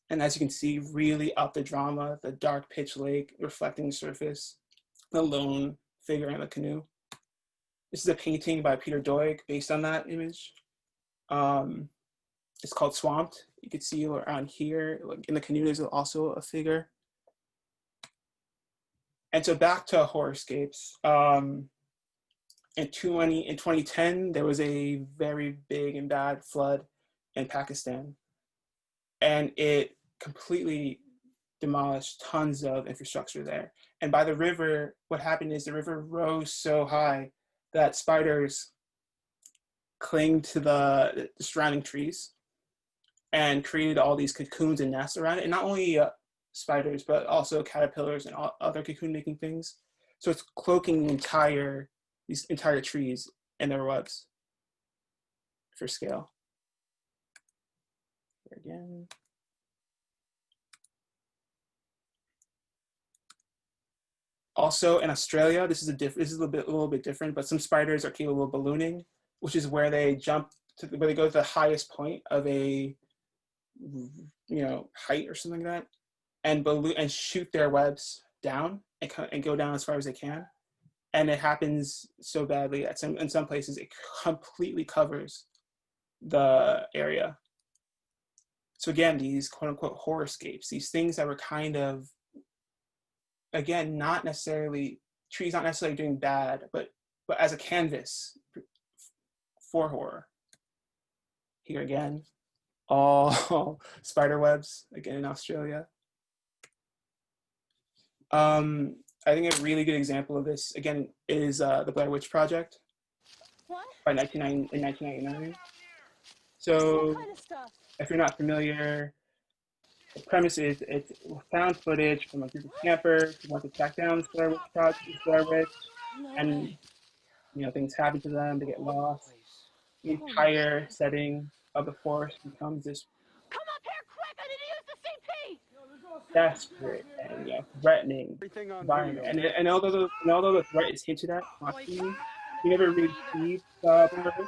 And as you can see, really up the drama, the dark pitch lake reflecting the surface, the lone figure in the canoe. This is a painting by Peter Doig based on that image. It's called Swamped. You can see around here, like in the canoe, there's also a figure. And so back to horrorscapes. In 2010, there was a very big and bad flood in Pakistan. And it completely demolished tons of infrastructure there. And by the river, what happened is the river rose so high that spiders cling to the surrounding trees and created all these cocoons and nests around it. And not only spiders, but also caterpillars and other cocoon making things. So it's cloaking these entire trees in their webs for scale. Here again. also in Australia, this is a little bit different, but some spiders are capable of ballooning, which is where they where they go to the highest point of a, height or something like that, and shoot their webs down and go down as far as they can. And it happens so badly that in some places it completely covers the area. So again, these quote unquote horrorscapes, these things that were kind of, again, trees not necessarily doing bad, but as a canvas for horror. Here again, all spider webs, again in Australia. I think a really good example of this, again, is the Blair Witch Project in 1999. So if you're not familiar, the premise is it's found footage from a group of campers who want to track down this Blair Witch, and things happen to them, they get lost. The entire setting of the forest becomes this desperate and threatening environment. And although the threat is hinted at constantly, we never really see the Blair Witch.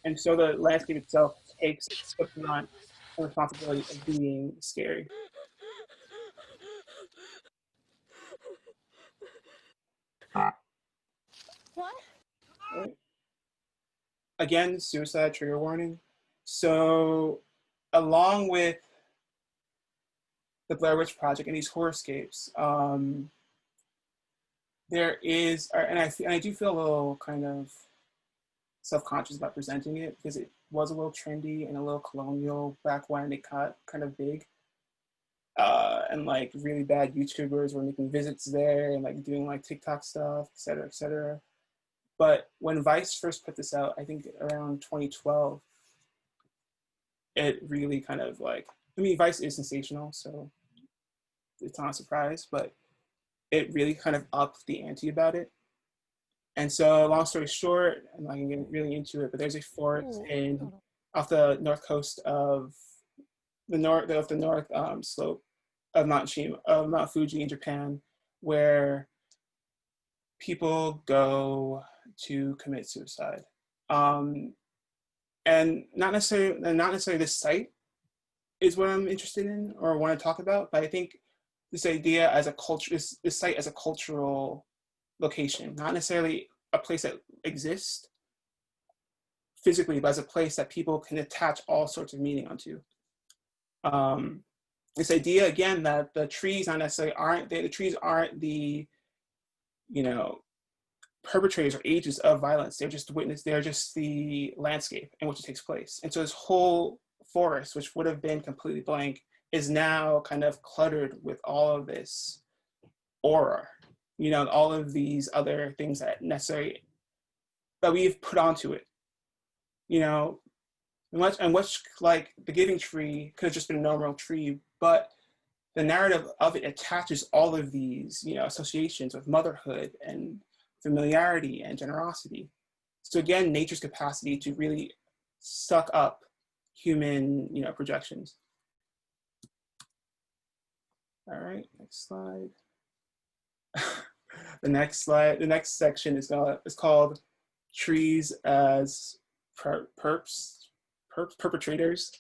And so the landscape itself takes on the responsibility of being scary. What? Right. Again, suicide trigger warning. So along with the Blair Witch Project and these horrorscapes, there is, and I do feel a little kind of self-conscious about presenting it because it was a little trendy and a little colonial back when it got kind of big. And like really bad YouTubers were making visits there and like doing like TikTok stuff, et cetera, et cetera. But when Vice first put this out, I think around 2012, it really kind of like, Vice is sensational, so it's not a surprise, but it really kind of upped the ante about it. And so long story short, I'm not gonna get really into it, but there's a forest off the north coast of the north slope of Mount Fuji in Japan, where people go to commit suicide. And not necessarily this site is what I'm interested in or want to talk about, but I think this idea as a culture, this site as a cultural location, not necessarily a place that exists physically, but as a place that people can attach all sorts of meaning onto. This idea again that the trees aren't the perpetrators or agents of violence. They're just the landscape in which it takes place. And so this whole forest, which would have been completely blank, is now kind of cluttered with all of this aura, all of these other things that we've put onto it, and which like the Giving Tree could have just been a normal tree, but the narrative of it attaches all of these, associations with motherhood and familiarity and generosity. So again, nature's capacity to really suck up human, projections. All right, next slide. The next section is called Trees as Perpetrators.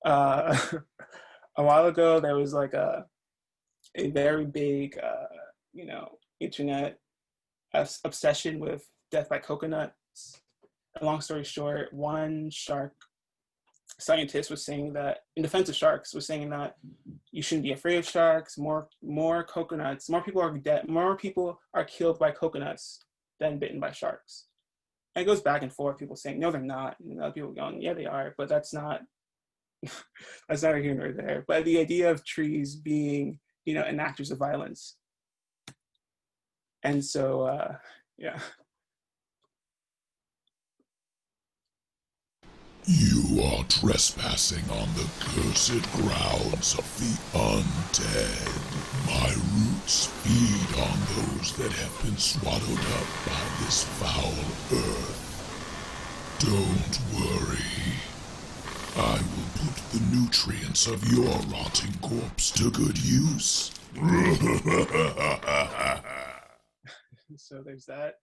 A while ago, there was like a very big, internet obsession with death by coconuts. And long story short, one shark scientist was saying that, in defense of sharks, was saying that you shouldn't be afraid of sharks. More coconuts. More people are dead. More people are killed by coconuts than bitten by sharks. And it goes back and forth. People saying no, they're not. And other people going, yeah, they are. But that's not. That's not here nor there. But the idea of trees being, enactors of violence. And so, yeah. You are trespassing on the cursed grounds of the undead. My roots feed on those that have been swallowed up by this foul earth. Don't worry. I will put the nutrients of your rotting corpse to good use So there's that.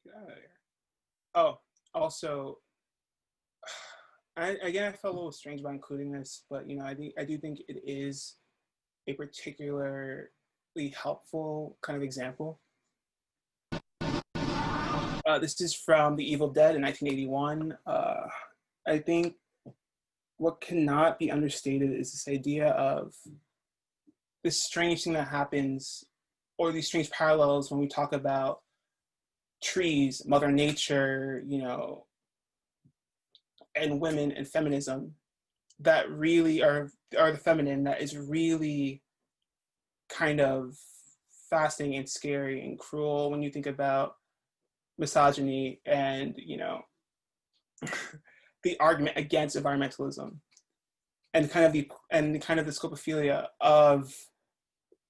Get out of here. Oh, also, I felt a little strange about including this, but I do think it is a particularly helpful kind of example. This is from The Evil Dead in 1981. I think what cannot be understated is this idea of this strange thing that happens, or these strange parallels when we talk about trees, Mother Nature, and women and feminism, that really are the feminine, that is really kind of fascinating and scary and cruel when you think about misogyny and the argument against environmentalism and kind of the scopophilia of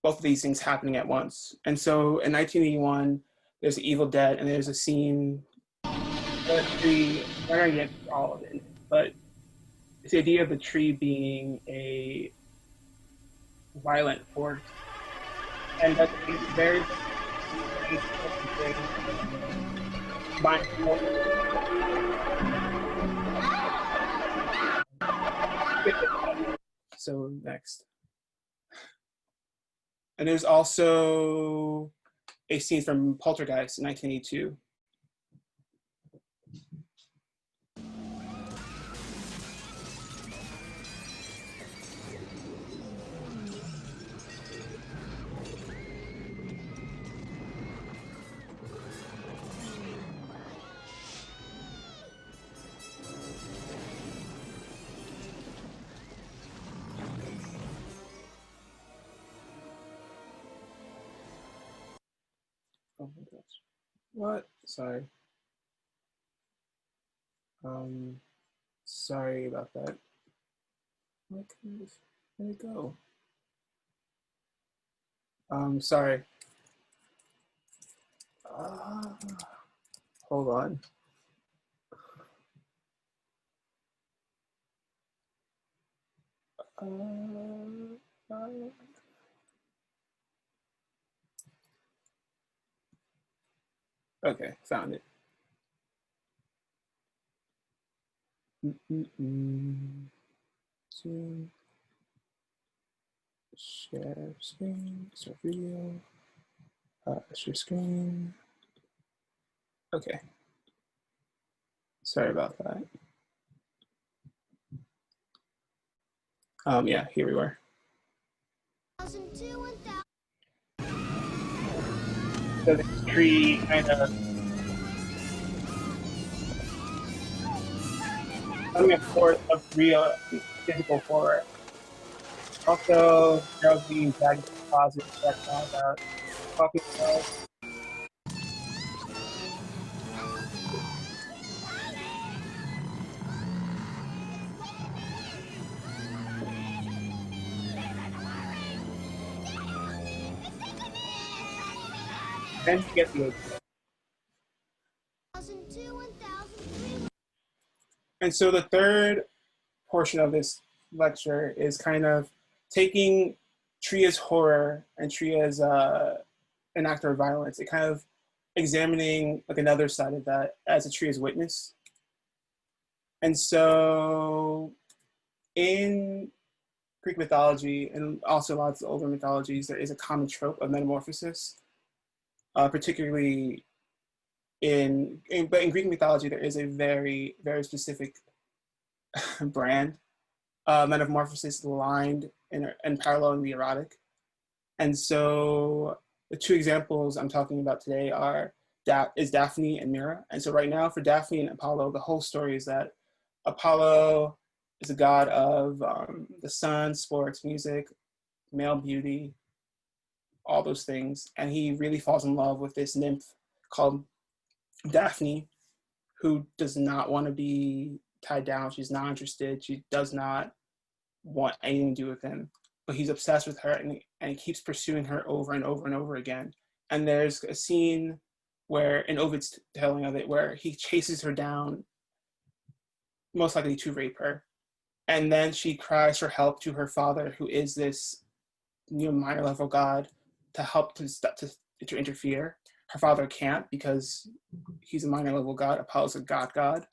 both of these things happening at once. And so in 1981, there's The Evil Dead, and there's a scene where the tree, I'm not going to get all of it, but it's the idea of the tree being a violent force. And that's very so next. And there's also a scene from Poltergeist in 1982. Oh my gosh. What? Sorry. Sorry about that. Where did it go? Sorry. Hold on. Okay, found it. Zoom. Share screen. Start video. Share screen. Okay. Sorry about that. Yeah, here we were. So this tree kind of coming forth of real physical horror. Also, Charles being dragged to the closet to check out talking about. And you get the idea. And so the third portion of this lecture is kind of taking tree as horror and tree as an actor of violence. It kind of examining like another side of that as a tree as witness. And so in Greek mythology and also lots of older mythologies, there is a common trope of metamorphosis, particularly in Greek mythology, there is a very, very specific brand. Metamorphosis aligned and paralleling the erotic. And so the two examples I'm talking about today is Daphne and Mira. And so right now for Daphne and Apollo, the whole story is that Apollo is a god of the sun, sports, music, male beauty, all those things. And he really falls in love with this nymph called Daphne, who does not want to be tied down. She's not interested. She does not want anything to do with him, but he's obsessed with her and he keeps pursuing her over and over and over again. And there's a scene where, in Ovid's telling of it, where he chases her down, most likely to rape her. And then she cries for help to her father, who is this minor level god, to help to interfere. Her father can't because he's a minor level god. Apollo's a god.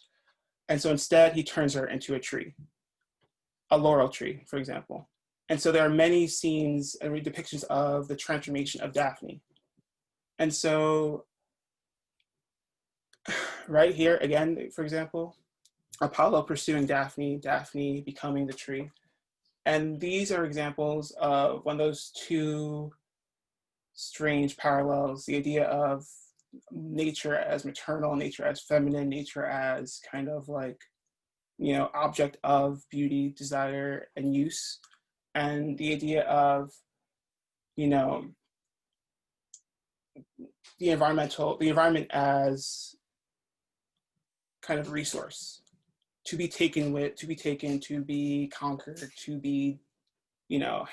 And so instead he turns her into a tree, a laurel tree, for example. And so there are many scenes and depictions of the transformation of Daphne. And so right here, again, for example, Apollo pursuing Daphne, Daphne becoming the tree. And these are examples of one of those two strange parallels, the idea of nature as maternal, nature as feminine, nature as kind of like, object of beauty, desire, and use. And the idea of, the environment as kind of resource to be taken, to be conquered, to be,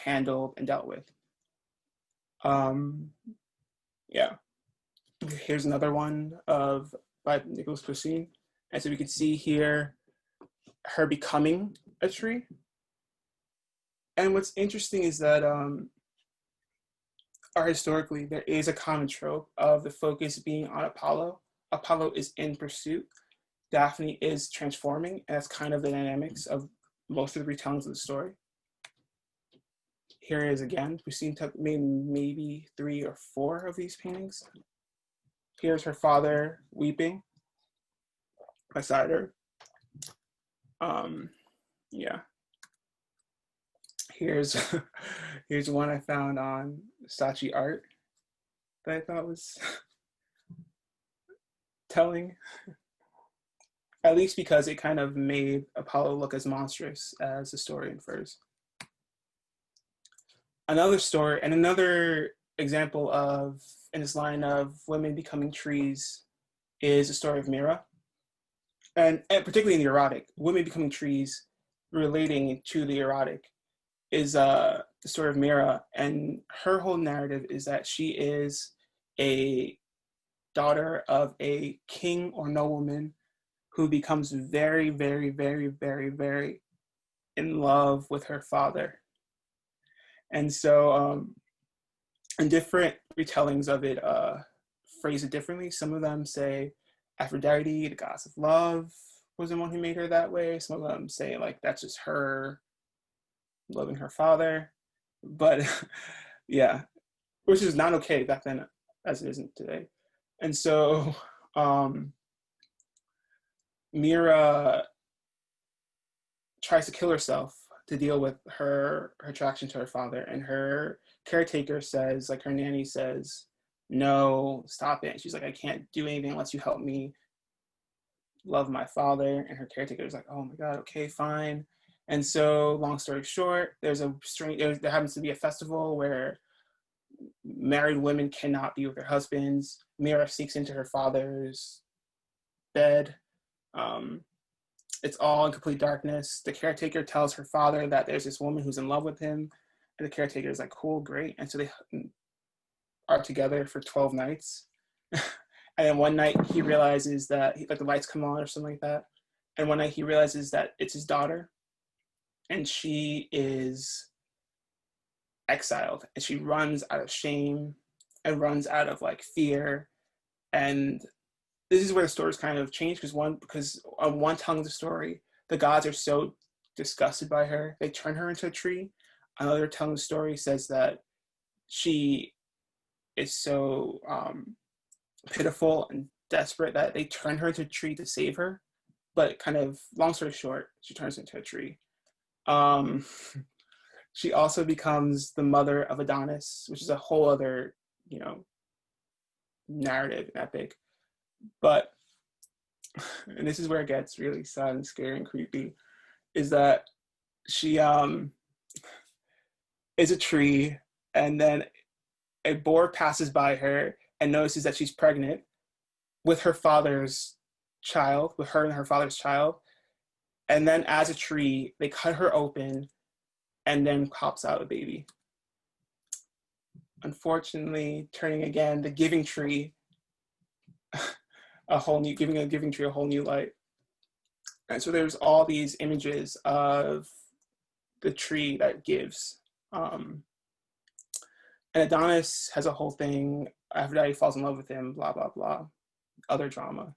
handled and dealt with. Yeah. Here's another one by Nicholas Poussin. And so we can see here her becoming a tree. And what's interesting is that historically, there is a common trope of the focus being on Apollo. Apollo is in pursuit. Daphne is transforming, and that's kind of the dynamics of most of the retellings of the story. Here is again, Poussin took maybe 3 or 4 of these paintings. Here's her father weeping beside her. Yeah. Here's one I found on Saatchi Art that I thought was telling, at least because it kind of made Apollo look as monstrous as the story infers. Another story and another example of, in this line of women becoming trees, is the story of Mira. And particularly in the erotic, women becoming trees relating to the erotic is the story of Mira. And her whole narrative is that she is a daughter of a king or nobleman who becomes very, very, very, very, very in love with her father. And so, and different retellings of it phrase it differently. Some of them say Aphrodite, the goddess of love, was the one who made her that way. Some of them say like that's just her loving her father. But yeah, which is not okay back then as it isn't today. And so Mira tries to kill herself to deal with her attraction to her father, and her caretaker says, like her nanny says, no, stop it. And she's like, I can't do anything unless you help me love my father. And her caretaker is like, oh my God, okay, fine. And so long story short, there happens to be a festival where married women cannot be with their husbands. Mira sneaks into her father's bed. It's all in complete darkness. The caretaker tells her father that there's this woman who's in love with him. And the caretaker is like, cool, great. And so they are together for 12 nights. And then one night he realizes that the lights come on or something like that. And one night he realizes that it's his daughter and she is exiled, and she runs out of shame and runs out of like fear. And this is where the stories kind of change because on one tongue of the story, the gods are so disgusted by her, they turn her into a tree. Another tongue of the story says that she is so pitiful and desperate that they turn her into a tree to save her. But kind of, long story short, she turns into a tree. She also becomes the mother of Adonis, which is a whole other, narrative and epic. But, and this is where it gets really sad and scary and creepy, is that she is a tree, and then a boar passes by her and notices that she's pregnant with her father's child, with her and her father's child. And then as a tree, they cut her open and then pops out a baby. Unfortunately, turning again the giving tree giving a giving tree a whole new light. And so there's all these images of the tree that gives. And Adonis has a whole thing, Aphrodite falls in love with him, blah, blah, blah, other drama.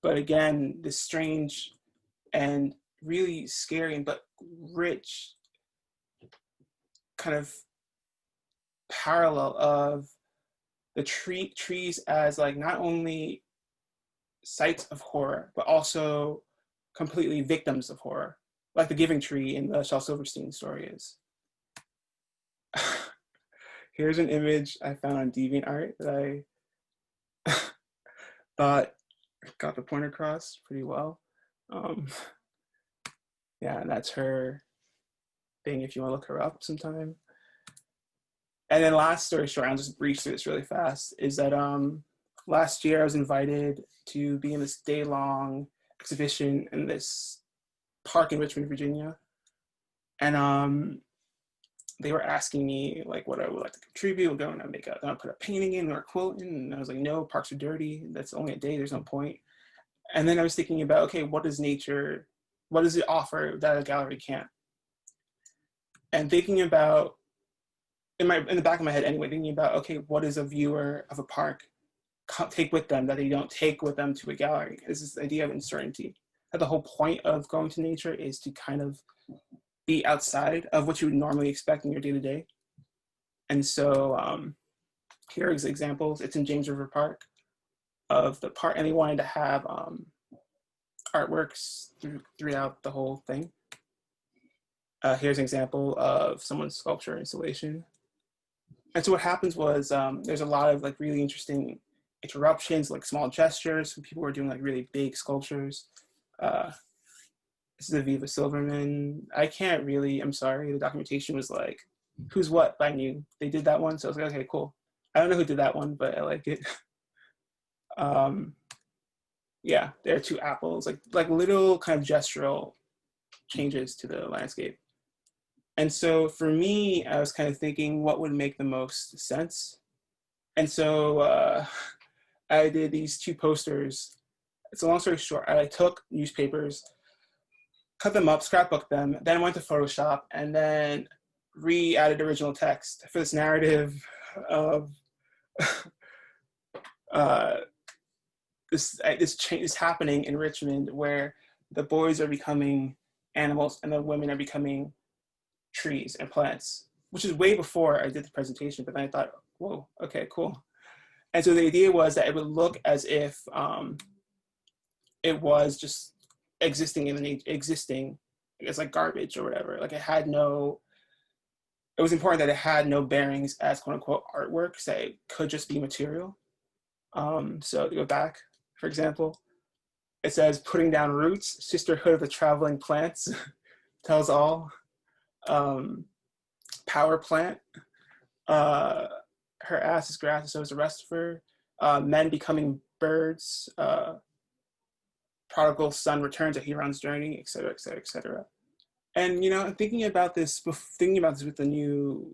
But again, this strange and really scary but rich kind of parallel of the trees as like not only sites of horror, but also completely victims of horror, like the giving tree in the Shel Silverstein story is. Here's an image I found on DeviantArt that I thought got the point across pretty well. Yeah, and that's her thing if you want to look her up sometime. And then last story short, I'll just breeze through this really fast, is that last year I was invited to be in this day-long exhibition in this park in Richmond, Virginia. And they were asking me like what I would like to contribute. We're going to put a painting in or a quote in. And I was like, no, parks are dirty. That's only a day. There's no point. And then I was thinking about, okay, what does it offer that a gallery can't? And thinking about, in the back of my head anyway, thinking about, okay, what does a viewer of a park take with them that they don't take with them to a gallery? Is this idea of uncertainty. That the whole point of going to nature is to kind of be outside of what you would normally expect in your day-to-day. And so here are examples. It's in James River Park of the park, and they wanted to have artworks throughout the whole thing. Here's an example of someone's sculpture installation. And so what happens was there's a lot of like really interesting interruptions, like small gestures. People were doing like really big sculptures. This is Aviva Silverman. I'm sorry, the documentation was like, who's what, but I knew they did that one. So I was like, okay, cool. I don't know who did that one, but I like it. Yeah, there are two apples, like little kind of gestural changes to the landscape. And so for me, I was kind of thinking what would make the most sense. And so I did these two posters. It's a long story short. I took newspapers, cut them up, scrapbooked them, then went to Photoshop, and then re-added original text for this narrative of this change is happening in Richmond where the boys are becoming animals and the women are becoming trees and plants, which is way before I did the presentation, but then I thought, whoa, okay, cool. And so the idea was that it would look as if it was just existing as like garbage or whatever. Like it was important that it had no bearings as quote unquote artworks, that it could just be material. So to go back, for example, it says putting down roots, sisterhood of the traveling plants, tells all. Power plant, her ass is grass and so is the rest of her. Men becoming birds, prodigal son returns, a Huron's journey, etc., etc., etc. And thinking about this with the new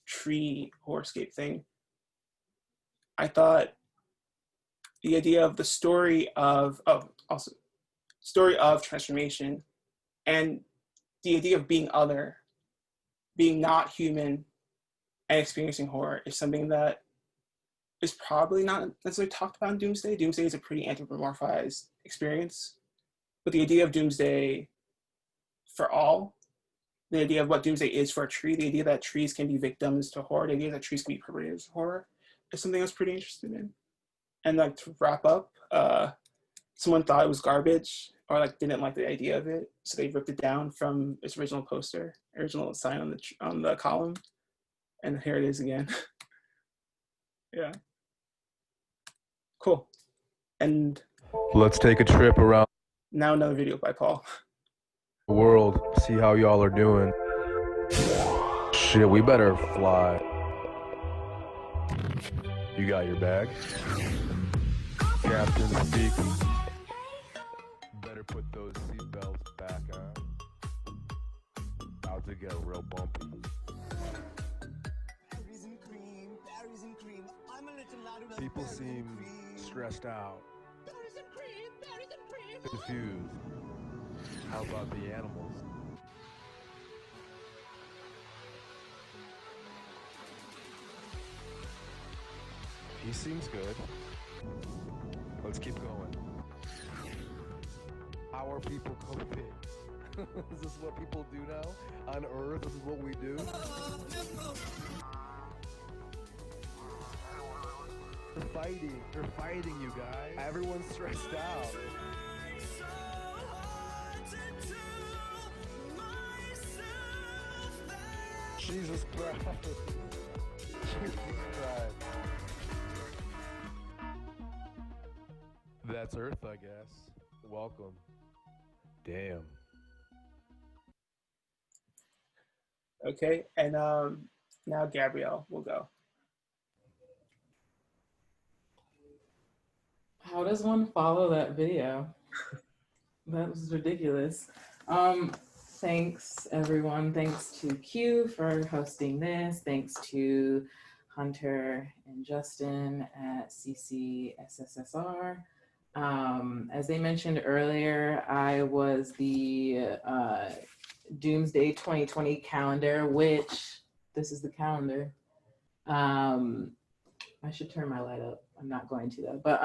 tree horoscape thing, I thought the idea of the story of transformation, and the idea of being other, being not human, and experiencing horror is something that is probably not necessarily talked about in Doomsday. Doomsday is a pretty anthropomorphized experience, but the idea of Doomsday for all, the idea of what Doomsday is for a tree, the idea that trees can be victims to horror, the idea that trees can be perpetrators of horror, is something I was pretty interested in. And like to wrap up, someone thought it was garbage or like didn't like the idea of it, so they ripped it down from its original sign on the column, and here it is again. Yeah, cool. And Let's take a trip around now another video by Paul. the world, see how y'all are doing. Shit, we better fly. You got your bag? Captain speaking. Better put those seatbelts back on. About to get real bumpy. People seem stressed out, confused, How about the animals? He seems good. Let's keep going. How are people coping? Is this what people do now? On Earth, this is what we do? They're fighting, you guys. Everyone's stressed out. Jesus Christ. Jesus Christ. That's Earth, I guess. Welcome. Damn. Okay, and now Gabrielle will go. How does one follow that video? That was ridiculous. Thanks everyone. Thanks to Q for hosting this. Thanks to Hunter and Justin at CCSSSR. As they mentioned earlier, I was the Doomsday 2020 calendar, which this is the calendar. I should turn my light up. I'm not going to though, but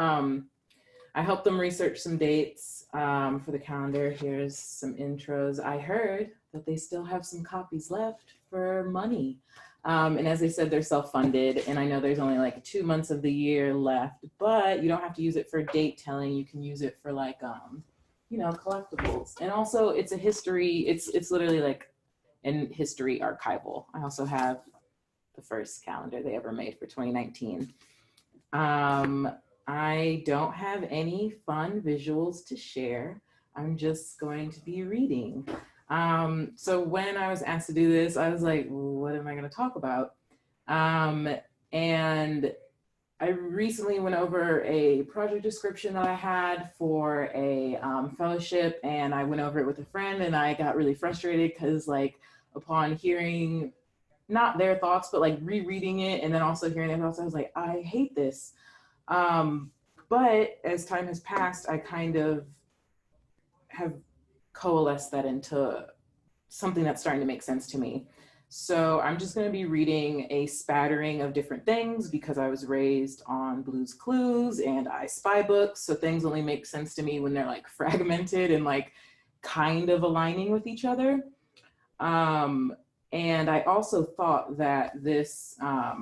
I helped them research some dates for the calendar. Here's some intros. I heard that they still have some copies left for money. And as they said, they're self-funded, and I know there's only like 2 months of the year left, but you don't have to use it for date telling. You can use it for like, you know, collectibles. And also it's a history, it's literally like an history archival. I also have the first calendar they ever made for 2019. I don't have any fun visuals to share. I'm just going to be reading. So when I was asked to do this, I was like, what am I going to talk about? And I recently went over a project description that I had for a fellowship, and I went over it with a friend, and I got really frustrated because, like, upon hearing not their thoughts, but like rereading it and then also hearing their thoughts, I was like, I hate this. But as time has passed, I kind of have coalesced that into something that's starting to make sense to me. So I'm just going to be reading a spattering of different things because I was raised on Blue's Clues and I Spy books. So things only make sense to me when they're like fragmented and like kind of aligning with each other. And I also thought that this, I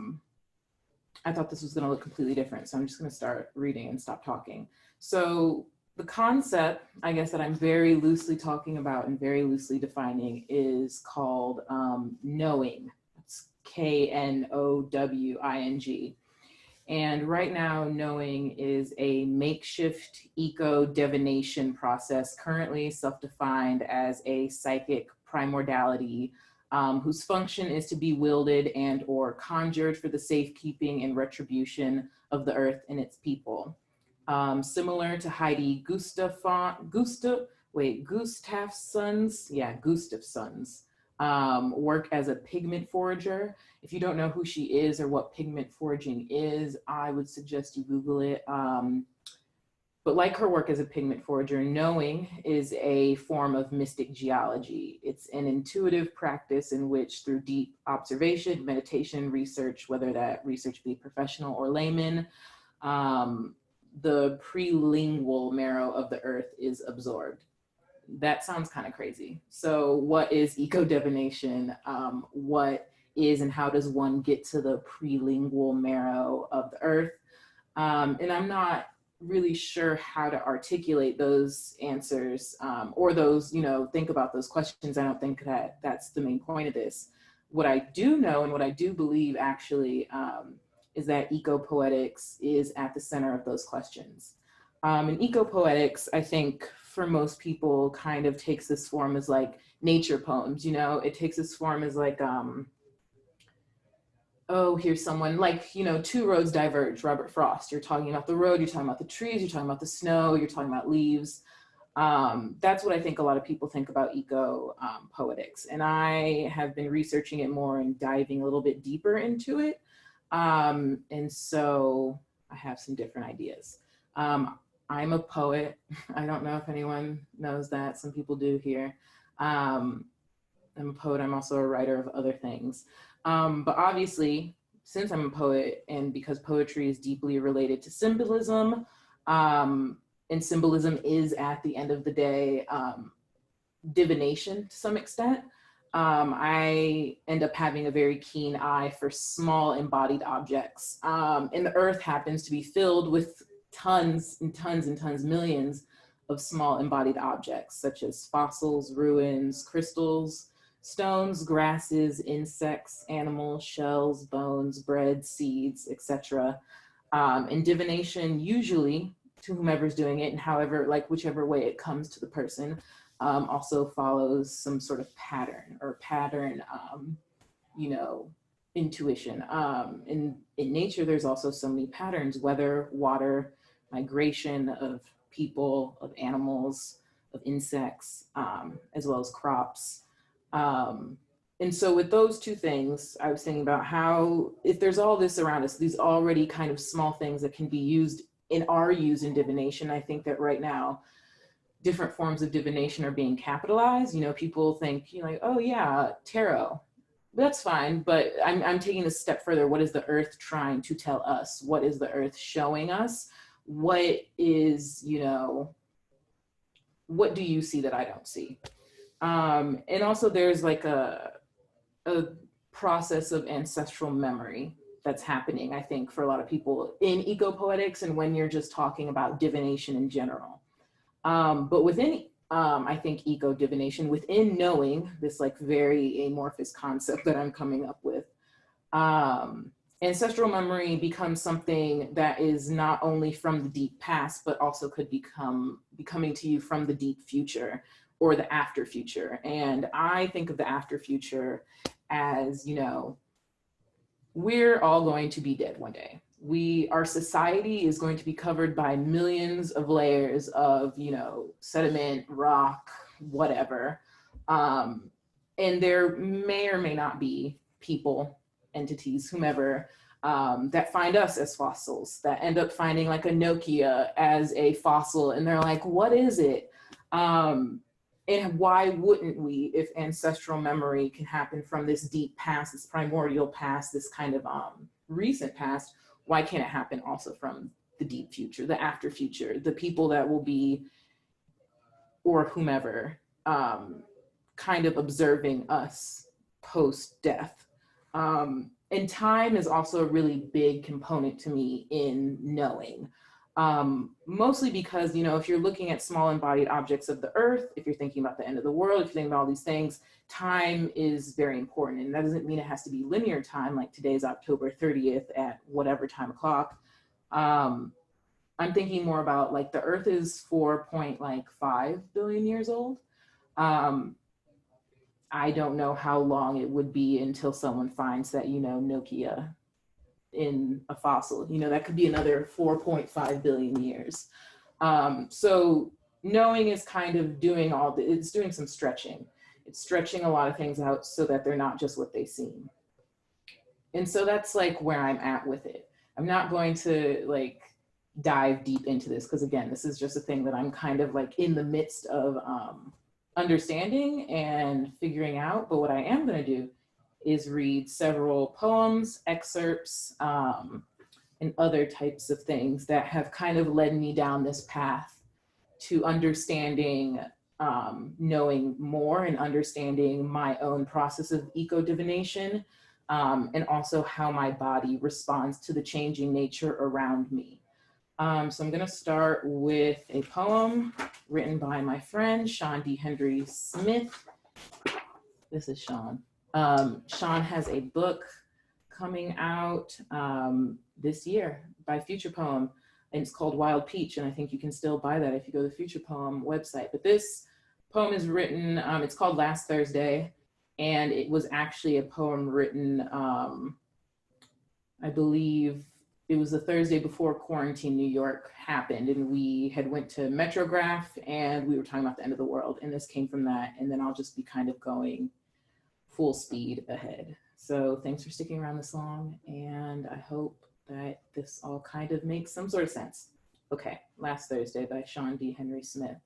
thought this was going to look completely different. So I'm just going to start reading and stop talking. So the concept, I guess, that I'm very loosely talking about and very loosely defining is called knowing. It's Knowing. And right now, knowing is a makeshift eco-divination process, currently self-defined as a psychic primordiality whose function is to be wielded and or conjured for the safekeeping and retribution of the earth and its people. Similar to Heidi Gustafsson's work as a pigment forager. If you don't know who she is or what pigment foraging is, I would suggest you Google it. But like her work as a pigment forager, knowing is a form of mystic geology. It's an intuitive practice in which, through deep observation, meditation, research, whether that research be professional or layman, the prelingual marrow of the earth is absorbed. That sounds kind of crazy. So what is eco-divination? What is and how does one get to the prelingual marrow of the earth? And I'm not really sure how to articulate those answers or those, you know, think about those questions. I don't think that that's the main point of this. What I do know and what I do believe actually is that eco-poetics is at the center of those questions. And eco-poetics, I think for most people kind of takes this form as like nature poems, you know, it takes this form as like, oh, here's someone like, you know, two roads diverge, Robert Frost. You're talking about the road, you're talking about the trees, you're talking about the snow, you're talking about leaves. That's what I think a lot of people think about eco-poetics. And I have been researching it more and diving a little bit deeper into it. And so I have some different ideas. I'm a poet. I don't know if anyone knows that. Some people do here. I'm a poet. I'm also a writer of other things. But obviously, since I'm a poet and because poetry is deeply related to symbolism, and symbolism is at the end of the day, divination to some extent, I end up having a very keen eye for small embodied objects. And the earth happens to be filled with tons and tons and tons, millions of small embodied objects, such as fossils, ruins, crystals, stones, grasses, insects, animals, shells, bones, bread, seeds, etc. And divination usually, to whomever's doing it and however, like whichever way it comes to the person, also follows some sort of pattern or pattern, you know, intuition. In nature, there's also so many patterns: weather, water, migration of people, of animals, of insects, as well as crops. And so with those two things, I was thinking about how, if there's all this around us, these already kind of small things that can be used and are used in divination, I think that right now, different forms of divination are being capitalized. You know, people think, you know, like, oh yeah, tarot. That's fine, but I'm taking this a step further. What is the earth trying to tell us? What is the earth showing us? What is, you know, what do you see that I don't see? And also there's like a process of ancestral memory that's happening, I think, for a lot of people in ecopoetics and when you're just talking about divination in general. But within, I think, eco-divination, within knowing, this like very amorphous concept that I'm coming up with, ancestral memory becomes something that is not only from the deep past, but also could be coming to you from the deep future or the after future. And I think of the after future as, you know, we're all going to be dead one day. Our society is going to be covered by millions of layers of, you know, sediment, rock, whatever. And there may or may not be people, entities, whomever, that find us as fossils, that end up finding like a Nokia as a fossil. And they're like, what is it? And why wouldn't we, if ancestral memory can happen from this deep past, this primordial past, this kind of recent past, why can't it happen also from the deep future, the after future, the people that will be, or whomever, kind of observing us post-death. And time is also a really big component to me in knowing. Mostly because, you know, if you're looking at small embodied objects of the earth, if you're thinking about the end of the world, if you're thinking about all these things, time is very important. And that doesn't mean it has to be linear time, like today's October 30th at whatever time o'clock. I'm thinking more about like the earth is 4.5 billion years old. I don't know how long it would be until someone finds that, you know, Nokia in a fossil, you know, that could be another 4.5 billion years. So knowing is kind of doing it's doing some stretching. It's stretching a lot of things out so that they're not just what they seem. And so that's like where I'm at with it. I'm not going to like dive deep into this because again, this is just a thing that I'm kind of like in the midst of understanding and figuring out. But what I am going to do is read several poems, excerpts, and other types of things that have kind of led me down this path to understanding, knowing more and understanding my own process of eco-divination, and also how my body responds to the changing nature around me. So I'm gonna start with a poem written by my friend, Sean D. Henry Smith. This is Sean. Sean has a book coming out this year by Future Poem, and it's called Wild Peach, and I think you can still buy that if you go to the Future Poem website. But this poem is written, it's called Last Thursday, and it was actually a poem written, I believe it was the Thursday before quarantine New York happened, and we had went to Metrograph, and we were talking about the end of the world, and this came from that, and then I'll just be kind of going full speed ahead. So thanks for sticking around this long, and I hope that this all kind of makes some sort of sense. Okay, Last Thursday by Sean D. Henry Smith.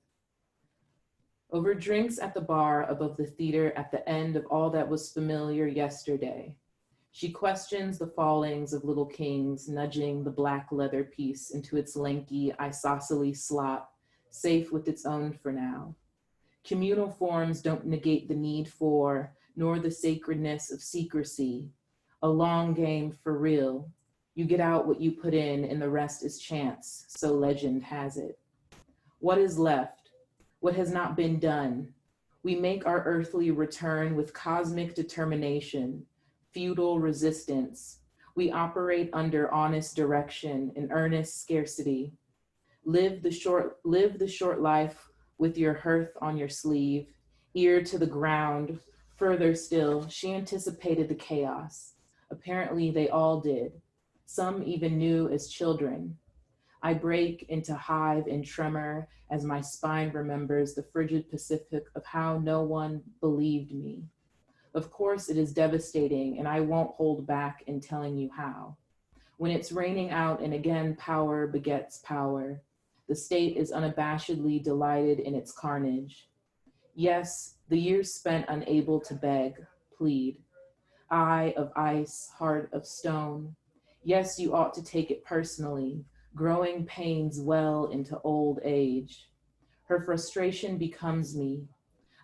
Over drinks at the bar above the theater at the end of all that was familiar yesterday, she questions the fallings of little kings, nudging the black leather piece into its lanky isosceles slot, safe with its own for now. Communal forms don't negate the need for, nor the sacredness of secrecy. A long game for real. You get out what you put in and the rest is chance, so legend has it. What is left? What has not been done? We make our earthly return with cosmic determination, feudal resistance. We operate under honest direction and earnest scarcity. Live the short life with your hearth on your sleeve, ear to the ground. Further still, she anticipated the chaos. Apparently they all did. Some even knew as children. I break into hive and tremor as my spine remembers the frigid Pacific of how no one believed me. Of course it is devastating, and I won't hold back in telling you how. When it's raining out and again power begets power, the state is unabashedly delighted in its carnage. Yes, the years spent unable to beg, plead. Eye of ice, heart of stone. Yes, you ought to take it personally. Growing pains well into old age. Her frustration becomes me.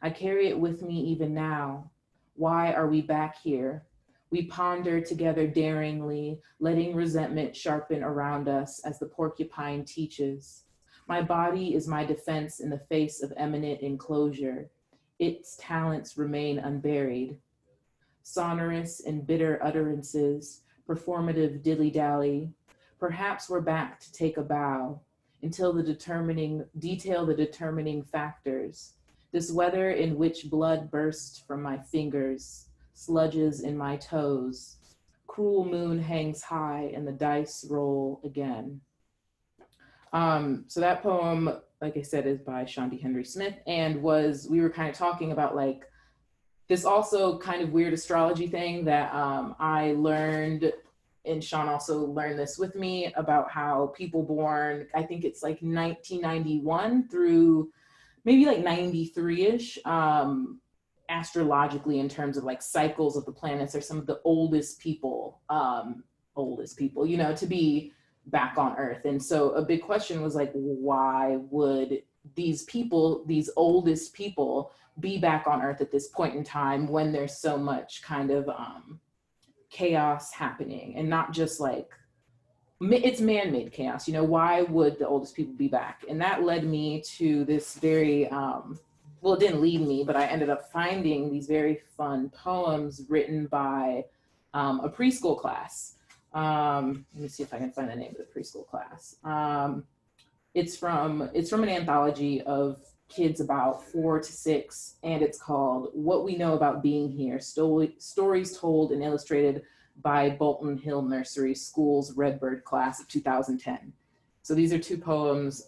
I carry it with me even now. Why are we back here? We ponder together daringly, letting resentment sharpen around us as the porcupine teaches. My body is my defense in the face of imminent enclosure. Its talents remain unburied. Sonorous and bitter utterances, performative dilly-dally. Perhaps we're back to take a bow until detail the determining factors. This weather in which blood bursts from my fingers, sludges in my toes. Cruel moon hangs high and the dice roll again. So that poem, like I said, is by Sean D. Henry Smith, and we were kind of talking about like this also kind of weird astrology thing that I learned, and Sean also learned this with me, about how people born, I think it's like 1991 through maybe like 93-ish, astrologically in terms of like cycles of the planets, are some of the oldest people, you know, to be back on Earth. And so a big question was like, why would these people, these oldest people, be back on Earth at this point in time when there's so much kind of chaos happening, and not just like, it's man-made chaos, you know, why would the oldest people be back? And that led me to this very, well, it didn't lead me, but I ended up finding these very fun poems written by a preschool class. Let me see if I can find the name of the preschool class. It's from an anthology of kids about 4 to 6, and it's called What We Know About Being Here, Stories Told and Illustrated by Bolton Hill Nursery School's Redbird class of 2010. So these are 2 poems,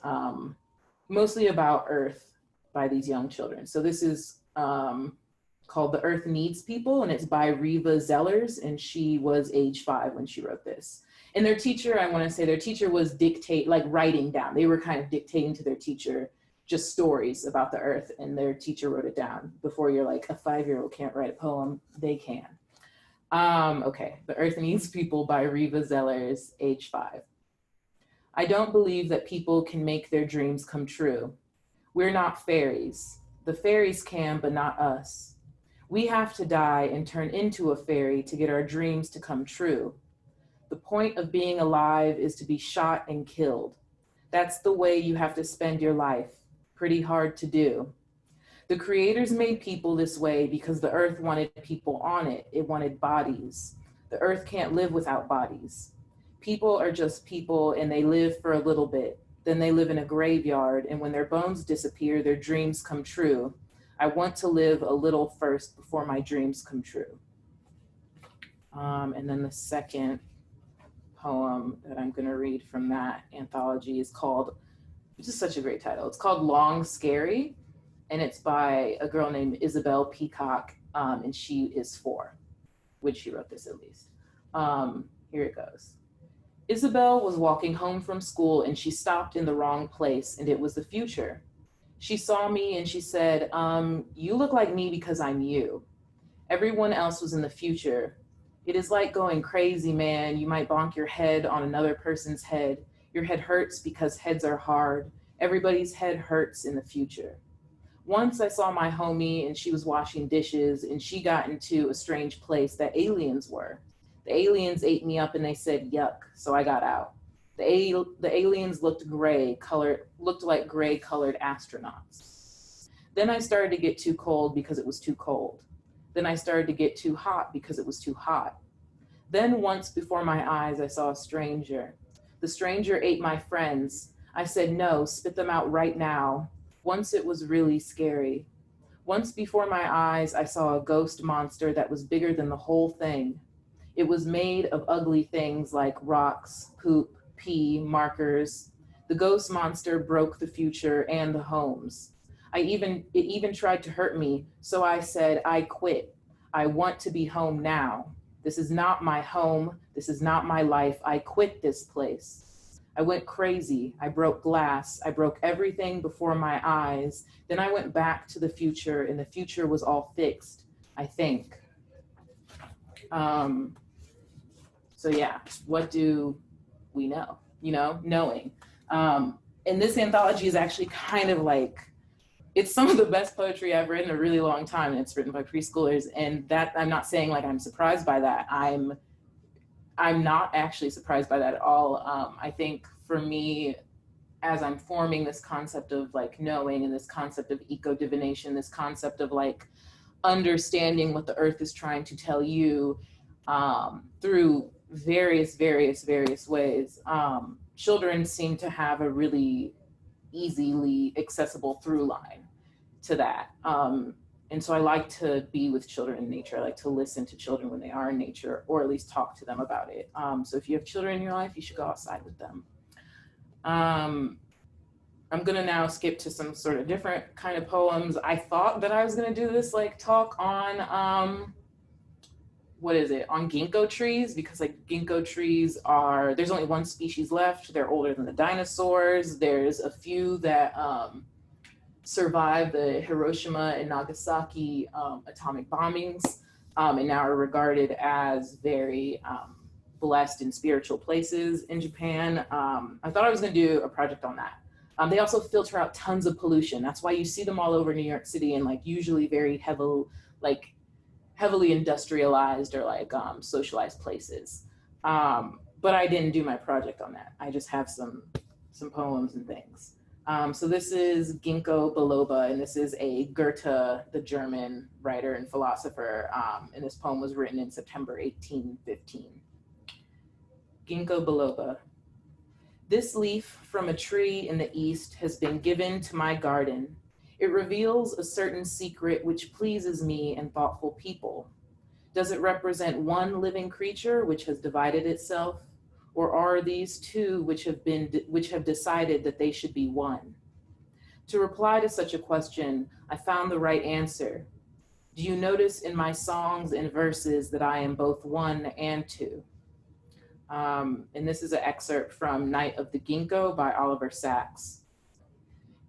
mostly about Earth, by these young children. So this is called The Earth Needs People, and it's by Reva Zellers, and she was age 5 when she wrote this. And their teacher, I want to say their teacher was writing down. They were kind of dictating to their teacher just stories about the Earth, and their teacher wrote it down. Before you're like, a 5-year-old can't write a poem, they can. Okay, The Earth Needs People by Reva Zellers, age 5. I don't believe that people can make their dreams come true. We're not fairies. The fairies can, but not us. We have to die and turn into a fairy to get our dreams to come true. The point of being alive is to be shot and killed. That's the way you have to spend your life. Pretty hard to do. The creators made people this way because the Earth wanted people on it. It wanted bodies. The Earth can't live without bodies. People are just people, and they live for a little bit. Then they live in a graveyard, and when their bones disappear, their dreams come true. I want to live a little first before my dreams come true. And then the second poem that I'm going to read from that anthology is called, which is such a great title, it's called Long Scary, and it's by a girl named Isabel Peacock, and she is 4, which she wrote this at least. Here it goes. Isabel was walking home from school and she stopped in the wrong place, and it was the future. She saw me and she said, you look like me because I'm you. Everyone else was in the future. It is like going crazy, man. You might bonk your head on another person's head. Your head hurts because heads are hard. Everybody's head hurts in the future. Once I saw my homie and she was washing dishes and she got into a strange place that aliens were. The aliens ate me up and they said, yuck, so I got out. The aliens looked like gray colored astronauts. Then I started to get too cold because it was too cold. Then I started to get too hot because it was too hot. Then once before my eyes, I saw a stranger. The stranger ate my friends. I said, no, spit them out right now. Once it was really scary. Once before my eyes, I saw a ghost monster that was bigger than the whole thing. It was made of ugly things like rocks, poop, pee, markers. The ghost monster broke the future and the homes. It even tried to hurt me, so I said, I quit. I want to be home now. This is not my home. This is not my life. I quit this place. I went crazy. I broke glass. I broke everything before my eyes. Then I went back to the future, and the future was all fixed, I think. So yeah, what do we know? Knowing. And this anthology is actually kind of like, it's some of the best poetry I've read in a really long time, and it's written by preschoolers. And that, I'm not saying like I'm surprised by that. I'm not actually surprised by that at all. I think for me, as I'm forming this concept of like knowing and this concept of eco-divination, this concept of like understanding what the earth is trying to tell you through various ways, children seem to have a really easily accessible through line to that. And so I like to be with children in nature. I like to listen to children when they are in nature, or at least talk to them about it. So if you have children in your life, you should go outside with them. I'm gonna now skip to some sort of different kind of poems. I thought that I was gonna do this like talk on, on ginkgo trees, because like ginkgo trees there's only one species left. They're older than the dinosaurs. There's a few that survived the Hiroshima and Nagasaki atomic bombings, and now are regarded as very blessed and spiritual places in Japan. I thought I was gonna do a project on that. They also filter out tons of pollution. That's why you see them all over New York City, and like usually very heavily industrialized or like socialized places. But I didn't do my project on that. I just have some poems and things. So this is Ginkgo biloba, and this is a Goethe, the German writer and philosopher, and this poem was written in September 1815. Ginkgo biloba. This leaf from a tree in the east has been given to my garden. It reveals a certain secret which pleases me and thoughtful people. Does it represent one living creature which has divided itself? Or are these two which have decided that they should be one? To reply to such a question, I found the right answer. Do you notice in my songs and verses that I am both one and two? And this is an excerpt from Night of the Ginkgo by Oliver Sacks.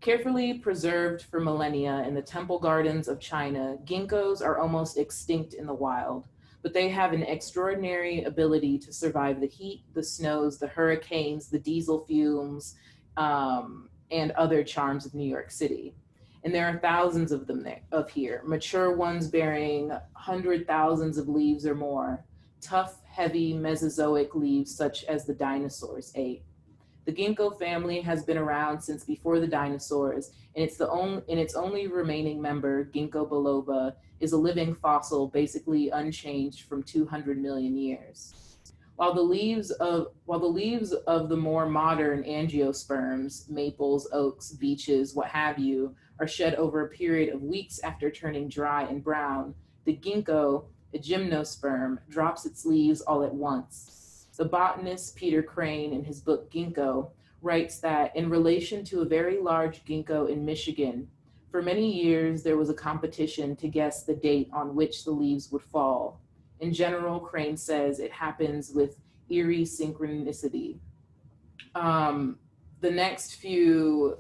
Carefully preserved for millennia in the temple gardens of China, ginkgos are almost extinct in the wild, but they have an extraordinary ability to survive the heat, the snows, the hurricanes, the diesel fumes, and other charms of New York City. And there are thousands of them here, mature ones bearing 100,000 of leaves or more, tough, heavy Mesozoic leaves such as the dinosaurs ate. The ginkgo family has been around since before the dinosaurs, and its only remaining member, Ginkgo biloba, is a living fossil basically unchanged from 200 million years. While the leaves of the more modern angiosperms, maples, oaks, beeches, what have you, are shed over a period of weeks after turning dry and brown, the ginkgo, a gymnosperm, drops its leaves all at once. The botanist Peter Crane, in his book Ginkgo, writes that in relation to a very large ginkgo in Michigan, for many years there was a competition to guess the date on which the leaves would fall. In general, Crane says it happens with eerie synchronicity. The next few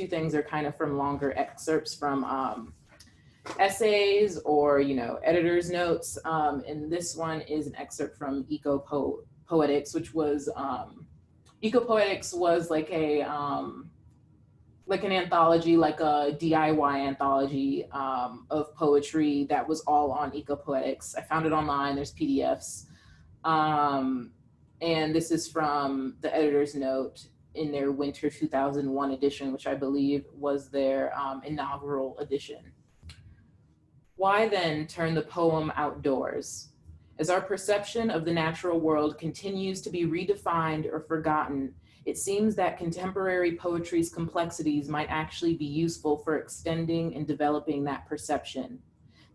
things are kind of from longer excerpts from essays or, editor's notes. And this one is an excerpt from Eco-Poetics, which was, Eco-Poetics was like an anthology, like a DIY anthology of poetry that was all on Eco-Poetics. I found it online, there's PDFs. And this is from the editor's note in their winter 2001 edition, which I believe was their inaugural edition. Why then turn the poem outdoors? As our perception of the natural world continues to be redefined or forgotten, it seems that contemporary poetry's complexities might actually be useful for extending and developing that perception.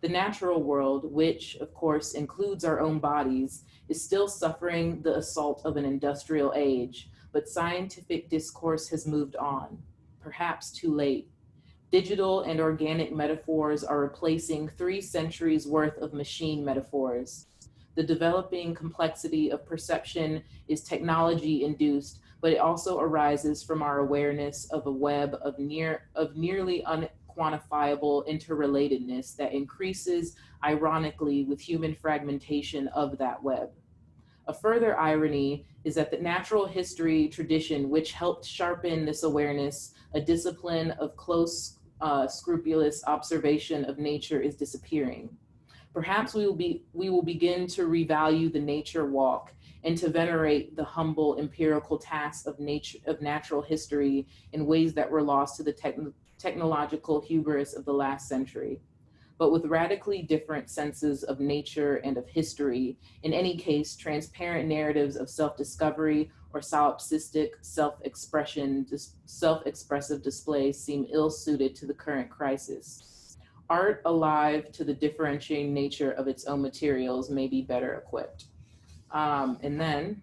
The natural world, which of course includes our own bodies, is still suffering the assault of an industrial age, but scientific discourse has moved on, perhaps too late. Digital and organic metaphors are replacing 3 centuries worth of machine metaphors. The developing complexity of perception is technology-induced, but it also arises from our awareness of a web of nearly unquantifiable interrelatedness that increases, ironically, with human fragmentation of that web. A further irony is that the natural history tradition, which helped sharpen this awareness, a discipline of close, scrupulous observation of nature, is disappearing. Perhaps we will begin to revalue the nature walk and to venerate the humble empirical tasks of natural history in ways that were lost to the technological hubris of the last century. But with radically different senses of nature and of history, in any case, transparent narratives of self-discovery or solipsistic self-expressive displays seem ill-suited to the current crisis. Art alive to the differentiating nature of its own materials may be better equipped. And then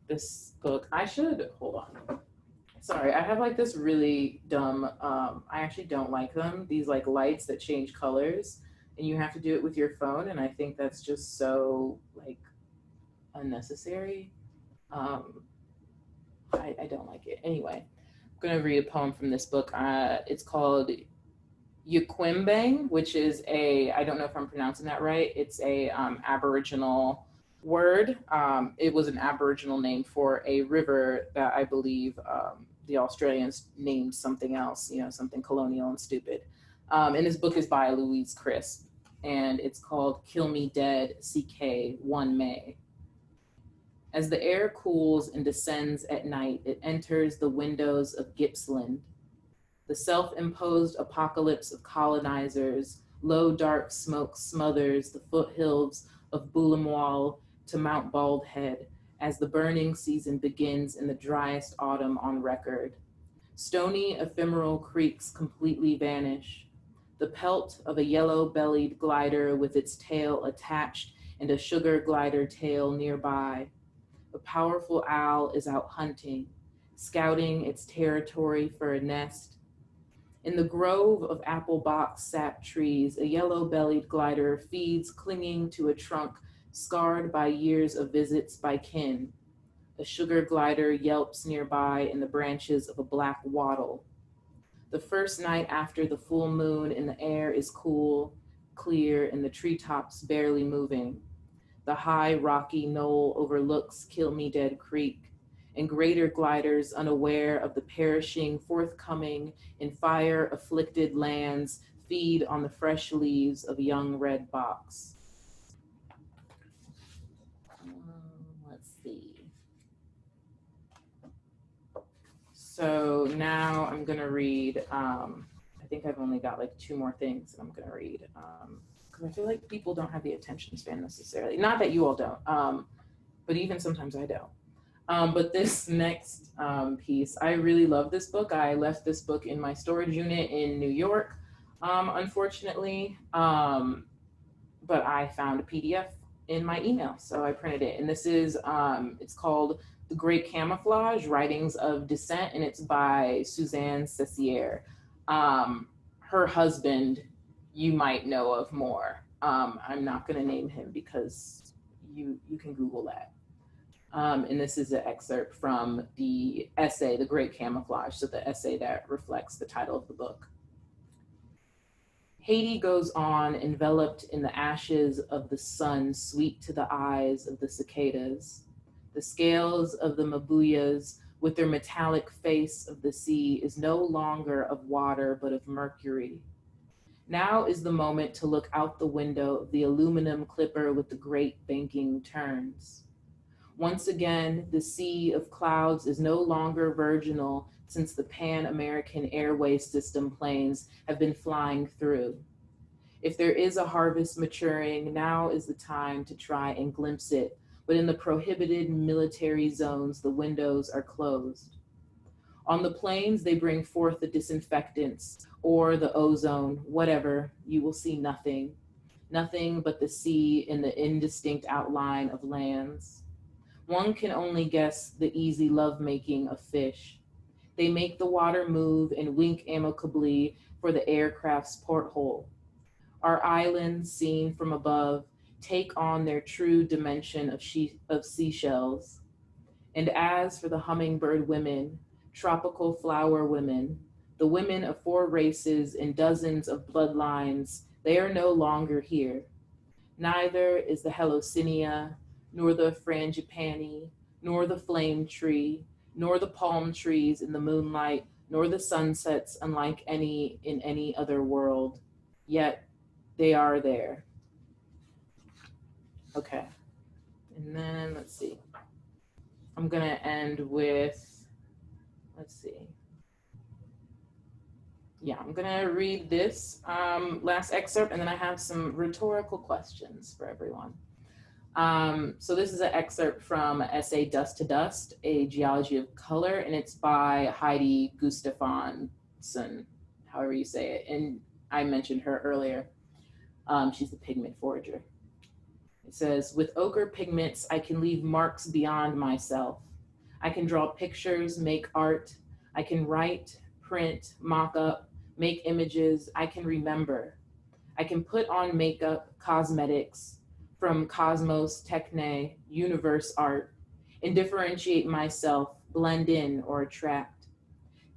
this book, hold on. Sorry, I have like this really dumb, I actually don't like them. These like lights that change colors and you have to do it with your phone. And I think that's just so like unnecessary. I don't like it. Anyway, I'm gonna read a poem from this book. It's called Yuquimbang, which is I don't know if I'm pronouncing that right. It's a Aboriginal word. It was an Aboriginal name for a river that I believe the Australians named something else, something colonial and stupid. And this book is by Louise Crisp, and it's called Kill Me Dead, CK, 1 May. As the air cools and descends at night, it enters the windows of Gippsland. The self-imposed apocalypse of colonizers, low dark smoke smothers the foothills of Boolamwal to Mount Baldhead as the burning season begins in the driest autumn on record. Stony ephemeral creeks completely vanish. The pelt of a yellow-bellied glider with its tail attached and a sugar glider tail nearby. A powerful owl is out hunting, scouting its territory for a nest. In the grove of apple box sap trees, a yellow-bellied glider feeds clinging to a trunk scarred by years of visits by kin. A sugar glider yelps nearby in the branches of a black wattle. The first night after the full moon in the air is cool, clear, and the treetops barely moving. The high rocky knoll overlooks Kill Me Dead Creek, and greater gliders unaware of the perishing forthcoming in fire-afflicted lands feed on the fresh leaves of young red box. Let's see. So now I'm gonna read, I think I've only got like 2 more things that I'm gonna read. Because I feel like people don't have the attention span necessarily. Not that you all don't, but even sometimes I don't. But this next piece, I really love this book. I left this book in my storage unit in New York, unfortunately, but I found a PDF in my email, so I printed it. And this is, it's called The Great Camouflage, Writings of Dissent, and it's by Suzanne Cessier. Her husband, you might know of more. I'm not going to name him because you can Google that. And this is an excerpt from the essay, The Great Camouflage, so the essay that reflects the title of the book. Haiti goes on, enveloped in the ashes of the sun, sweet to the eyes of the cicadas. The scales of the mabuyas, with their metallic face of the sea, is no longer of water, but of mercury. Now is the moment to look out the window of the aluminum clipper with the great banking turns. Once again, the sea of clouds is no longer virginal since the Pan-American Airway System planes have been flying through. If there is a harvest maturing, now is the time to try and glimpse it, but in the prohibited military zones, the windows are closed. On the plains, they bring forth the disinfectants or the ozone, whatever, you will see nothing. Nothing but the sea in the indistinct outline of lands. One can only guess the easy lovemaking of fish. They make the water move and wink amicably for the aircraft's porthole. Our islands, seen from above, take on their true dimension of seashells. And as for the hummingbird women, tropical flower women, the women of 4 races and dozens of bloodlines, they are no longer here. Neither is the Helocinia, nor the frangipani, nor the flame tree, nor the palm trees in the moonlight, nor the sunsets unlike any in any other world. Yet they are there. Okay, and then let's see. I'm gonna end with, let's see. Yeah, I'm gonna read this last excerpt, and then I have some rhetorical questions for everyone. So this is an excerpt from an essay, Dust to Dust, A Geology of Color, and it's by Heidi Gustafsson, however you say it. And I mentioned her earlier. She's the pigment forager. It says, with ochre pigments, I can leave marks beyond myself. I can draw pictures, make art. I can write, print, mock up, make images. I can remember. I can put on makeup, cosmetics, from cosmos, techne, universe art, and differentiate myself, blend in or attract.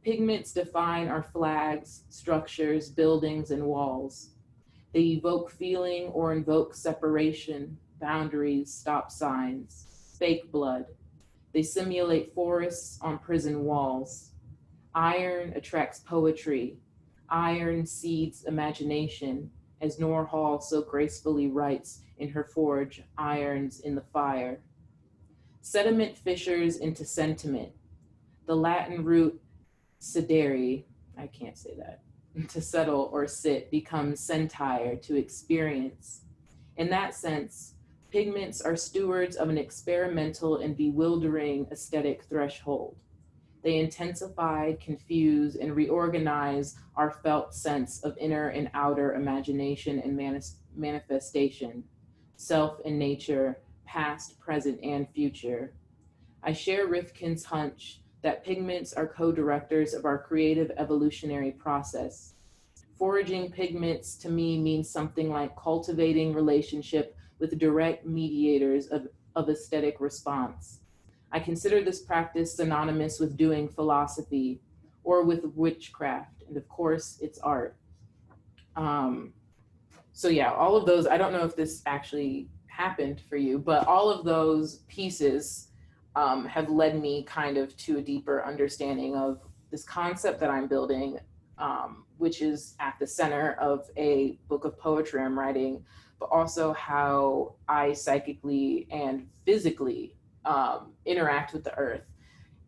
Pigments define our flags, structures, buildings, and walls. They evoke feeling or invoke separation, boundaries, stop signs, fake blood. They simulate forests on prison walls. Iron attracts poetry. Iron seeds imagination, as Nor Hall so gracefully writes in her forge, Irons in the Fire. Sediment fissures into sentiment. The Latin root sedere, I can't say that, to settle or sit, becomes sentire, to experience. In that sense, pigments are stewards of an experimental and bewildering aesthetic threshold. They intensify, confuse, and reorganize our felt sense of inner and outer imagination and manifestation, self and nature, past, present, and future. I share Rifkin's hunch that pigments are co-directors of our creative evolutionary process. Foraging pigments to me means something like cultivating relationship with direct mediators of aesthetic response. I consider this practice synonymous with doing philosophy or with witchcraft, and of course, it's art. So yeah, all of those, I don't know if this actually happened for you, but all of those pieces have led me kind of to a deeper understanding of this concept that I'm building, which is at the center of a book of poetry I'm writing, but also how I psychically and physically interact with the earth.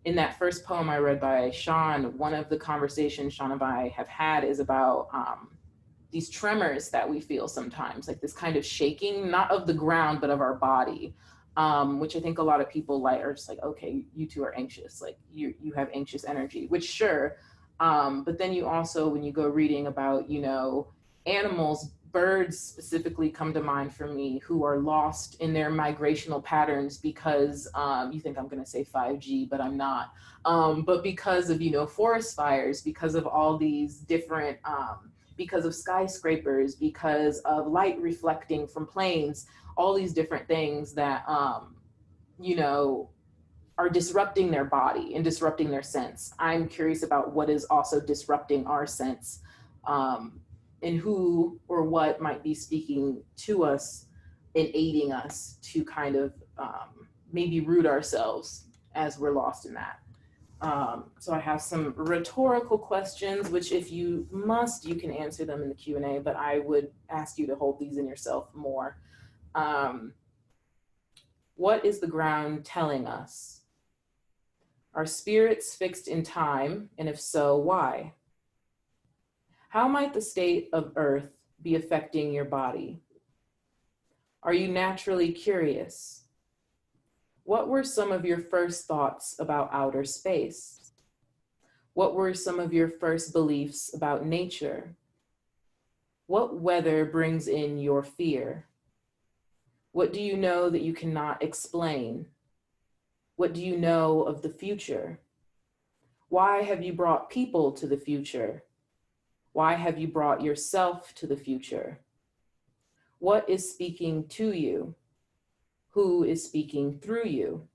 In that first poem I read by Sean, one of the conversations Sean and I have had is about these tremors that we feel sometimes, like this kind of shaking, not of the ground, but of our body, which I think a lot of people are just like, okay, you two are anxious, like you have anxious energy, which sure, but then you also, when you go reading about, animals, birds specifically come to mind for me, who are lost in their migrational patterns because you think I'm going to say 5G, but I'm not. But because of, forest fires, because of all these different, because of skyscrapers, because of light reflecting from planes, all these different things that, you know, are disrupting their body and disrupting their sense. I'm curious about what is also disrupting our sense, and who or what might be speaking to us and aiding us to kind of maybe root ourselves as we're lost in that. So I have some rhetorical questions, which if you must, you can answer them in the Q&A, but I would ask you to hold these in yourself more. What is the ground telling us? Are spirits fixed in time? And if so, why? How might the state of Earth be affecting your body? Are you naturally curious? What were some of your first thoughts about outer space? What were some of your first beliefs about nature? What weather brings in your fear? What do you know that you cannot explain? What do you know of the future? Why have you brought people to the future? Why have you brought yourself to the future? What is speaking to you? Who is speaking through you?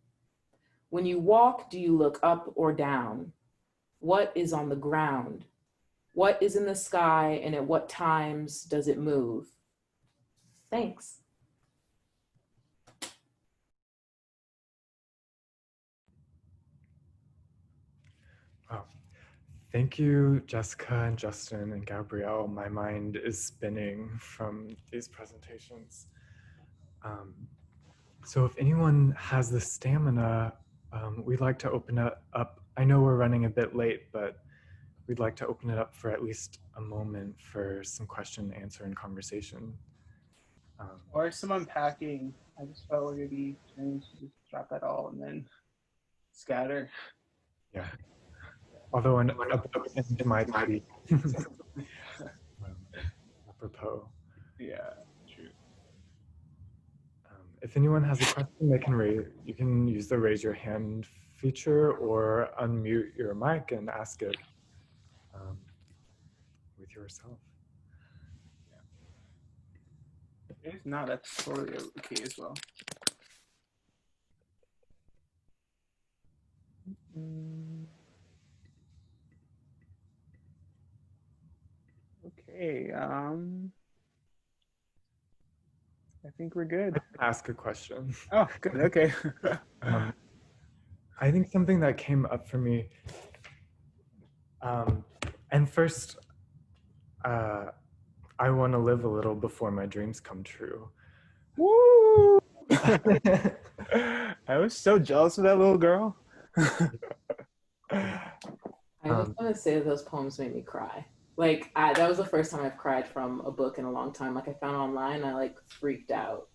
When you walk, do you look up or down? What is on the ground? What is in the sky, and at what times does it move? Thanks. Wow. Thank you, Jessica and Justin and Gabrielle. My mind is spinning from these presentations. So if anyone has the stamina, we'd like to open it up. I know we're running a bit late, but we'd like to open it up for at least a moment for some question, answer, and conversation. Or some unpacking. I just felt like it'd be strange to just drop that all and then scatter. Yeah. Although it might be apropos. Yeah, true. If anyone has a question, they can you can use the raise your hand feature or unmute your mic and ask it with yourself. If not, that's totally okay as well. Okay, I think we're good. I can ask a question. Oh, good, okay. I think something that came up for me, and first, I want to live a little before my dreams come true. Woo! I was so jealous of that little girl. I was going to say those poems made me cry. Like, that was the first time I've cried from a book in a long time. Like, I found it online, I like freaked out.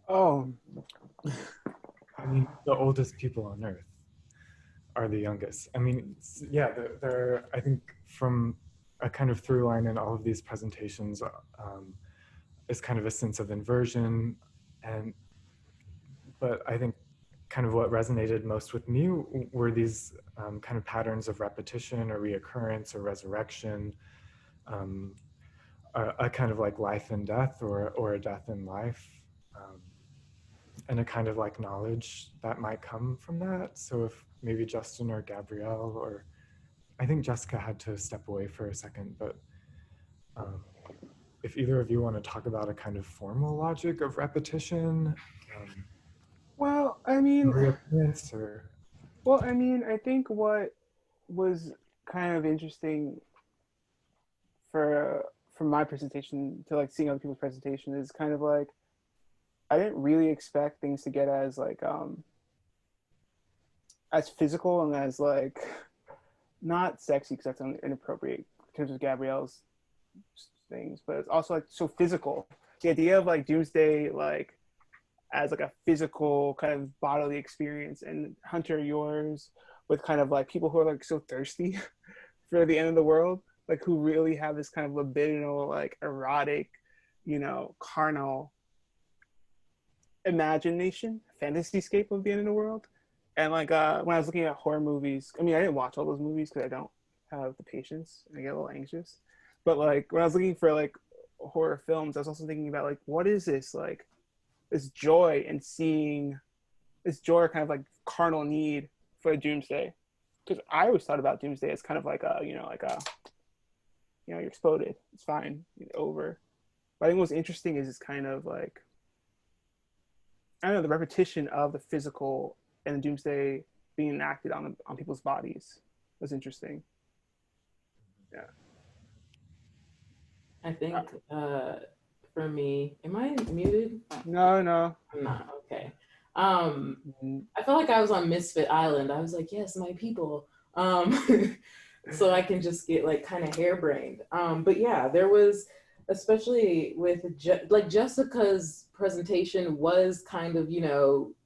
Oh. I mean, the oldest people on Earth are the youngest. I mean, yeah, they're I think from a kind of through line in all of these presentations is kind of a sense of inversion. But I think kind of what resonated most with me were these kind of patterns of repetition or reoccurrence or resurrection, a kind of like life and death or a death in life, and a kind of like knowledge that might come from that. So if maybe Justin or Gabrielle, or I think Jessica had to step away for a second, but if either of you want to talk about a kind of formal logic of repetition, well, I mean, reappearance or... Well, I mean, I think what was kind of interesting from my presentation to like seeing other people's presentation is kind of like, I didn't really expect things to get as like, as physical and as like, not sexy because that's inappropriate in terms of Gabrielle's things, but it's also like so physical. The idea of like Doomsday, like, as like a physical kind of bodily experience, and Hunter, yours with kind of like people who are like so thirsty for the end of the world, like who really have this kind of libidinal, like erotic, you know, carnal imagination, fantasy-scape of the end of the world. And like when I was looking at horror movies, I mean, I didn't watch all those movies because I don't have the patience and I get a little anxious. But like when I was looking for like horror films, I was also thinking about like what is this like this joy in seeing this joy or kind of like carnal need for a doomsday. Because I always thought about doomsday as kind of like a you're exploded, it's fine, it's over. But I think what's interesting is it's kind of like I don't know, the repetition of the physical and the doomsday being enacted on people's bodies was interesting. Yeah. I think for me, am I muted? No. I'm not. Okay. I felt like I was on Misfit Island. I was like, yes, my people. So I can just get like kind of harebrained. But yeah, there was, especially with Jessica's presentation was kind of,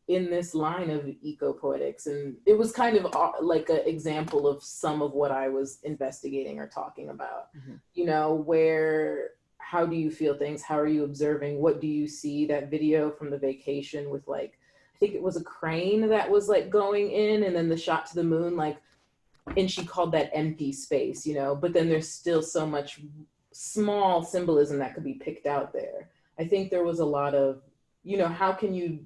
in this line of eco-poetics, and it was kind of like an example of some of what I was investigating or talking about. Where, how do you feel things? How are you observing? What do you see? That video from the vacation with like, I think it was a crane that was like going in, and then the shot to the moon, like, and she called that empty space, but then there's still so much small symbolism that could be picked out there. I think there was a lot of, how can you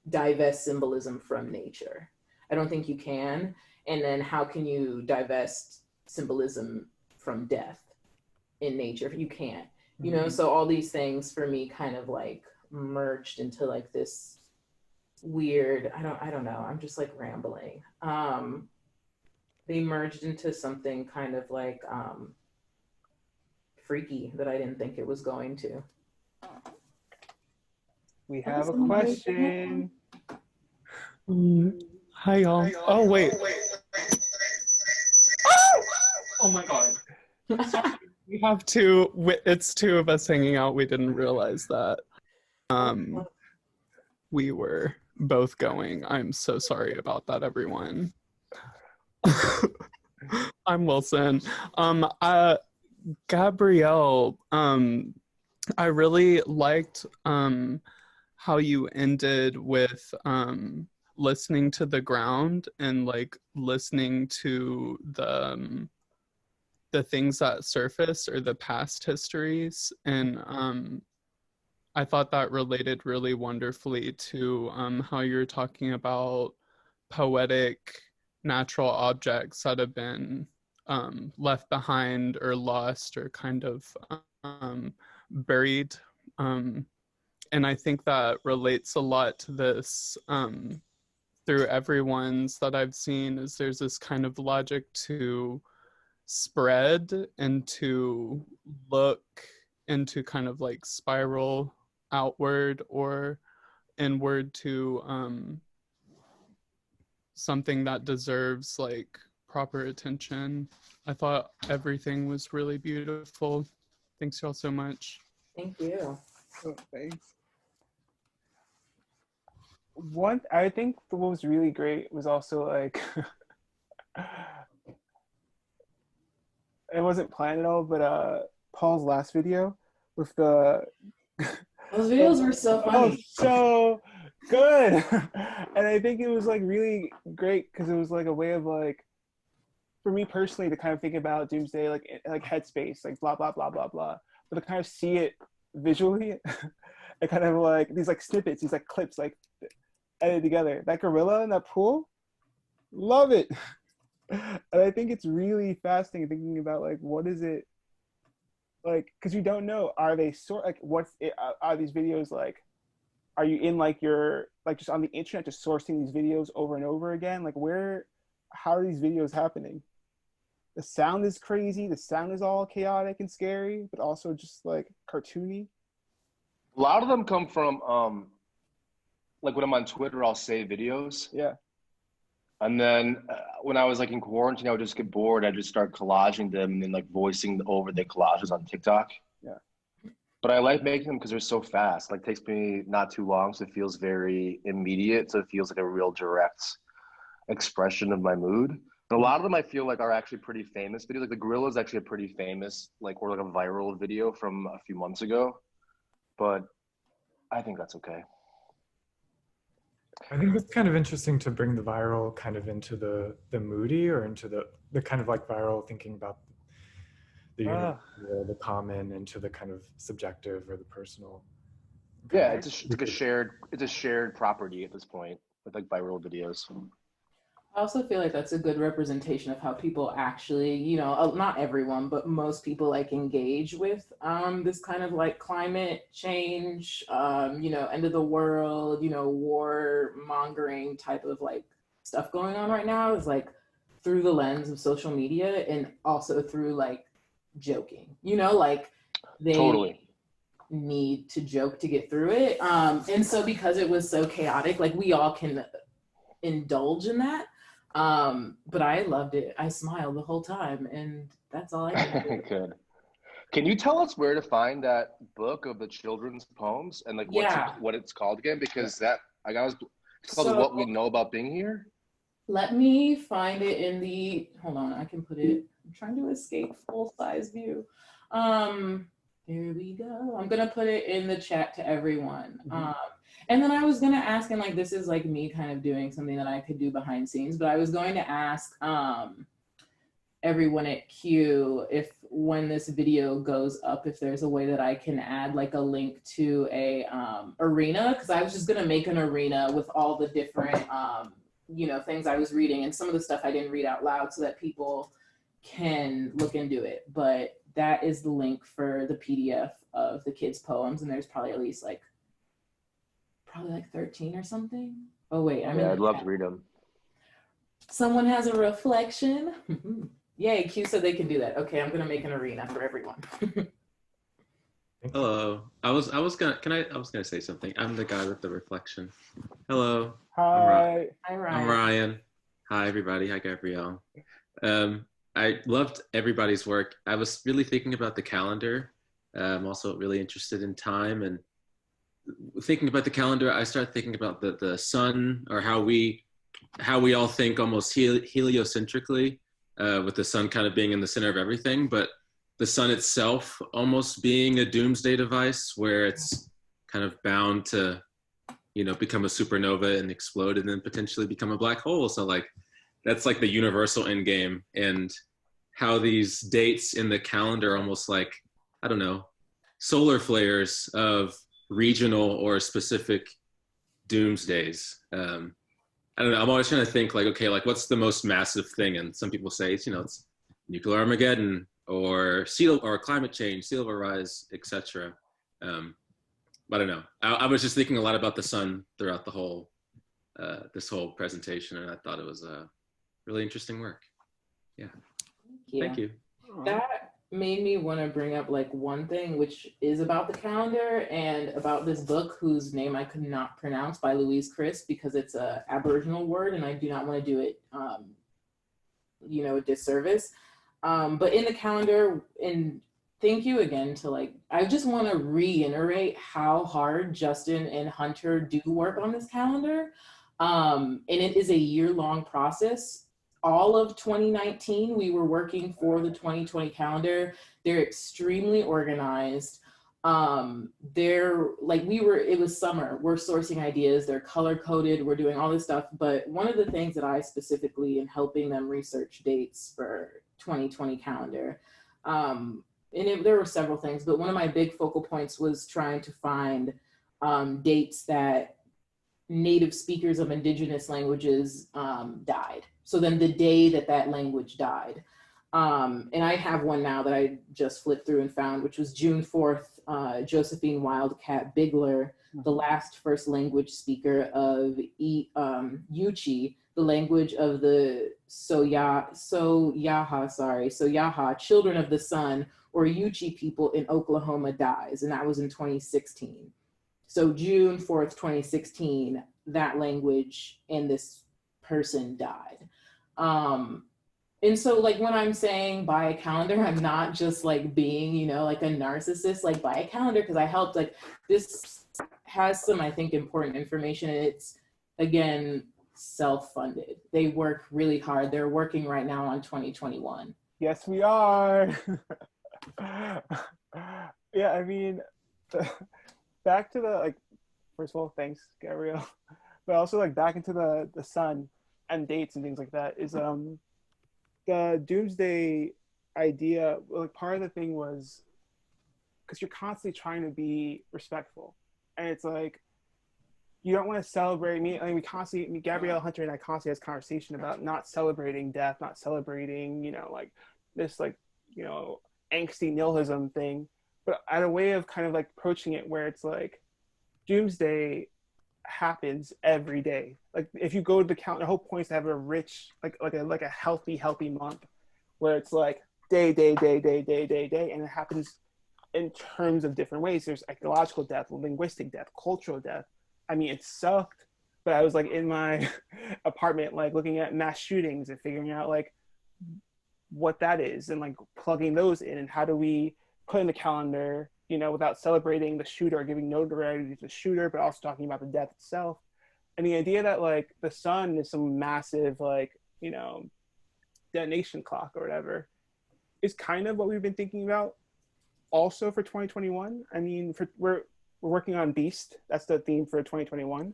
divest symbolism from nature? I don't think you can. And then how can you divest symbolism from death in nature? You can't, so all these things for me kind of like merged into like this weird, I don't know, I'm just like rambling. They merged into something kind of like freaky that I didn't think it was going to. We have a question. Hi, y'all. Oh, wait. Oh my God. We have two, it's two of us hanging out. We didn't realize that. We were both going. I'm so sorry about that, everyone. I'm Wilson. Gabrielle, I really liked how you ended with listening to the ground and like listening to the things that surface or the past histories. And I thought that related really wonderfully to how you're talking about poetic natural objects that have been left behind or lost or kind of buried. And I think that relates a lot to this through everyone's that I've seen, is there's this kind of logic to spread and to look and to kind of like spiral outward or inward to something that deserves like proper attention. I thought everything was really beautiful. Thanks y'all so much. Thank you. Oh, thanks. I think what was really great was also like it wasn't planned at all, but Paul's last video with the those videos were so funny. Oh, so good. And I think it was like really great because it was like a way of like, for me personally, to kind of think about doomsday like headspace, like blah blah blah blah blah, but to kind of see it visually and kind of like these like snippets, these like clips like edited together. That gorilla in that pool, love it. And I think it's really fascinating thinking about like what is it like, because you don't know, are they are these videos like, are you in like your like just on the internet just sourcing these videos over and over again, like how are these videos happening? The sound is crazy, the sound is all chaotic and scary, but also just like cartoony. A lot of them come from like when I'm on Twitter, I'll save videos. Yeah. And then when I was like in quarantine, I would just get bored. I'd just start collaging them and then like voicing over the collages on TikTok. Yeah. But I like making them because they're so fast. Like, takes me not too long, so it feels very immediate. So it feels like a real direct expression of my mood. But a lot of them I feel like are actually pretty famous videos. Like the gorilla is actually a pretty famous, like, or like a viral video from a few months ago. But I think that's okay. I think it's kind of interesting to bring the viral kind of into the moody or into the kind of like viral thinking about the universal, the common, into the kind of subjective or the personal. Yeah, it's like a shared property at this point with like viral videos. I also feel like that's a good representation of how people actually, you know, not everyone, but most people like engage with this kind of like climate change, you know, end of the world, you know, war mongering type of like stuff going on right now is like through the lens of social media and also through like joking, you know, like they Totally need to joke to get through it. And so because it was so chaotic, like we all can indulge in that. But I loved it. I smiled the whole time, and that's all I can do. Good. Can you tell us where to find that book of the children's poems and like what it's called again? Because it's called What We Know About Being Here. Let me find it in the, hold on, I can put it, I'm trying to escape full size view. Here we go. I'm gonna put it in the chat to everyone. And then I was gonna ask, and like this is like me kind of doing something that I could do behind scenes, but I was going to ask everyone at Q if when this video goes up, if there's a way that I can add like a link to a arena, because I was just gonna make an arena with all the different you know, things I was reading, and some of the stuff I didn't read out loud so that people can look into it. But that is the link for the PDF of the kids' poems, and there's probably at least like 13 or something. Oh wait, I'd love to read them. Someone has a reflection. Yay, Q said they can do that. Okay, I'm gonna make an arena for everyone. Hello. I was gonna say something. I'm the guy with the reflection. Hello. Hi. Hi, Ryan. I'm Ryan. Hi everybody. Hi Gabrielle. I loved everybody's work. I was really thinking about the calendar. I'm also really interested in time, and thinking about the calendar, I started thinking about the sun, or how we all think almost heliocentrically, with the sun kind of being in the center of everything, but the sun itself almost being a doomsday device where it's kind of bound to, you know, become a supernova and explode and then potentially become a black hole. So like, that's like the universal end game, and how these dates in the calendar almost like, I don't know, solar flares of regional or specific doomsdays. I don't know, I'm always trying to think like, okay, like what's the most massive thing? And some people say it's, you know, it's nuclear Armageddon or climate change, sea level rise, etc. I don't know. I was just thinking a lot about the sun throughout the whole, this whole presentation, and I thought it was a really interesting work. Yeah. Thank you. That made me want to bring up like one thing, which is about the calendar and about this book whose name I could not pronounce, by Louise Chris, because it's a Aboriginal word and I do not want to do it, you know, a disservice. But in the calendar, and thank you again to like, I just want to reiterate how hard Justin and Hunter do work on this calendar. And it is a year-long process. All of 2019, we were working for the 2020 calendar. They're extremely organized. It was summer, we're sourcing ideas, they're color coded, we're doing all this stuff. But one of the things that I specifically in helping them research dates for 2020 calendar, there were several things, but one of my big focal points was trying to find dates that native speakers of indigenous languages died. So then the day that language died. And I have one now that I just flipped through and found, which was June 4th, Josephine Wildcat Bigler, the last first language speaker of Yuchi, the language of the Soyaha, children of the sun, or Yuchi people in Oklahoma, dies. And that was in 2016. So June 4th, 2016, that language and this person died. And so like when I'm saying buy a calendar, I'm not just like being, you know, like a narcissist, like buy a calendar, because I helped, like this has some, I think, important information. And it's, again, self-funded. They work really hard. They're working right now on 2021. Yes, we are. Yeah, I mean, back to the, like, first of all, thanks, Gabrielle. But also like back into the sun and dates and things like that is the Doomsday idea, like part of the thing was because you're constantly trying to be respectful, and it's like you don't want to celebrate me. I mean, Gabrielle Hunter and I constantly has conversation about not celebrating death, not celebrating, like this, like, angsty nihilism thing, but at a way of kind of like approaching it where it's like doomsday happens every day. Like if you go to the calendar, the whole point is to have a rich, like a healthy month where it's like day, and it happens in terms of different ways. There's ecological death, linguistic death, cultural death. I mean, it sucked, but I was like in my apartment, like looking at mass shootings and figuring out like what that is and like plugging those in and how do we put in the calendar, without celebrating the shooter or giving notoriety to the shooter, but also talking about the death itself. And the idea that like the sun is some massive like, detonation clock or whatever is kind of what we've been thinking about also for 2021. I mean, we're working on Beast. That's the theme for 2021.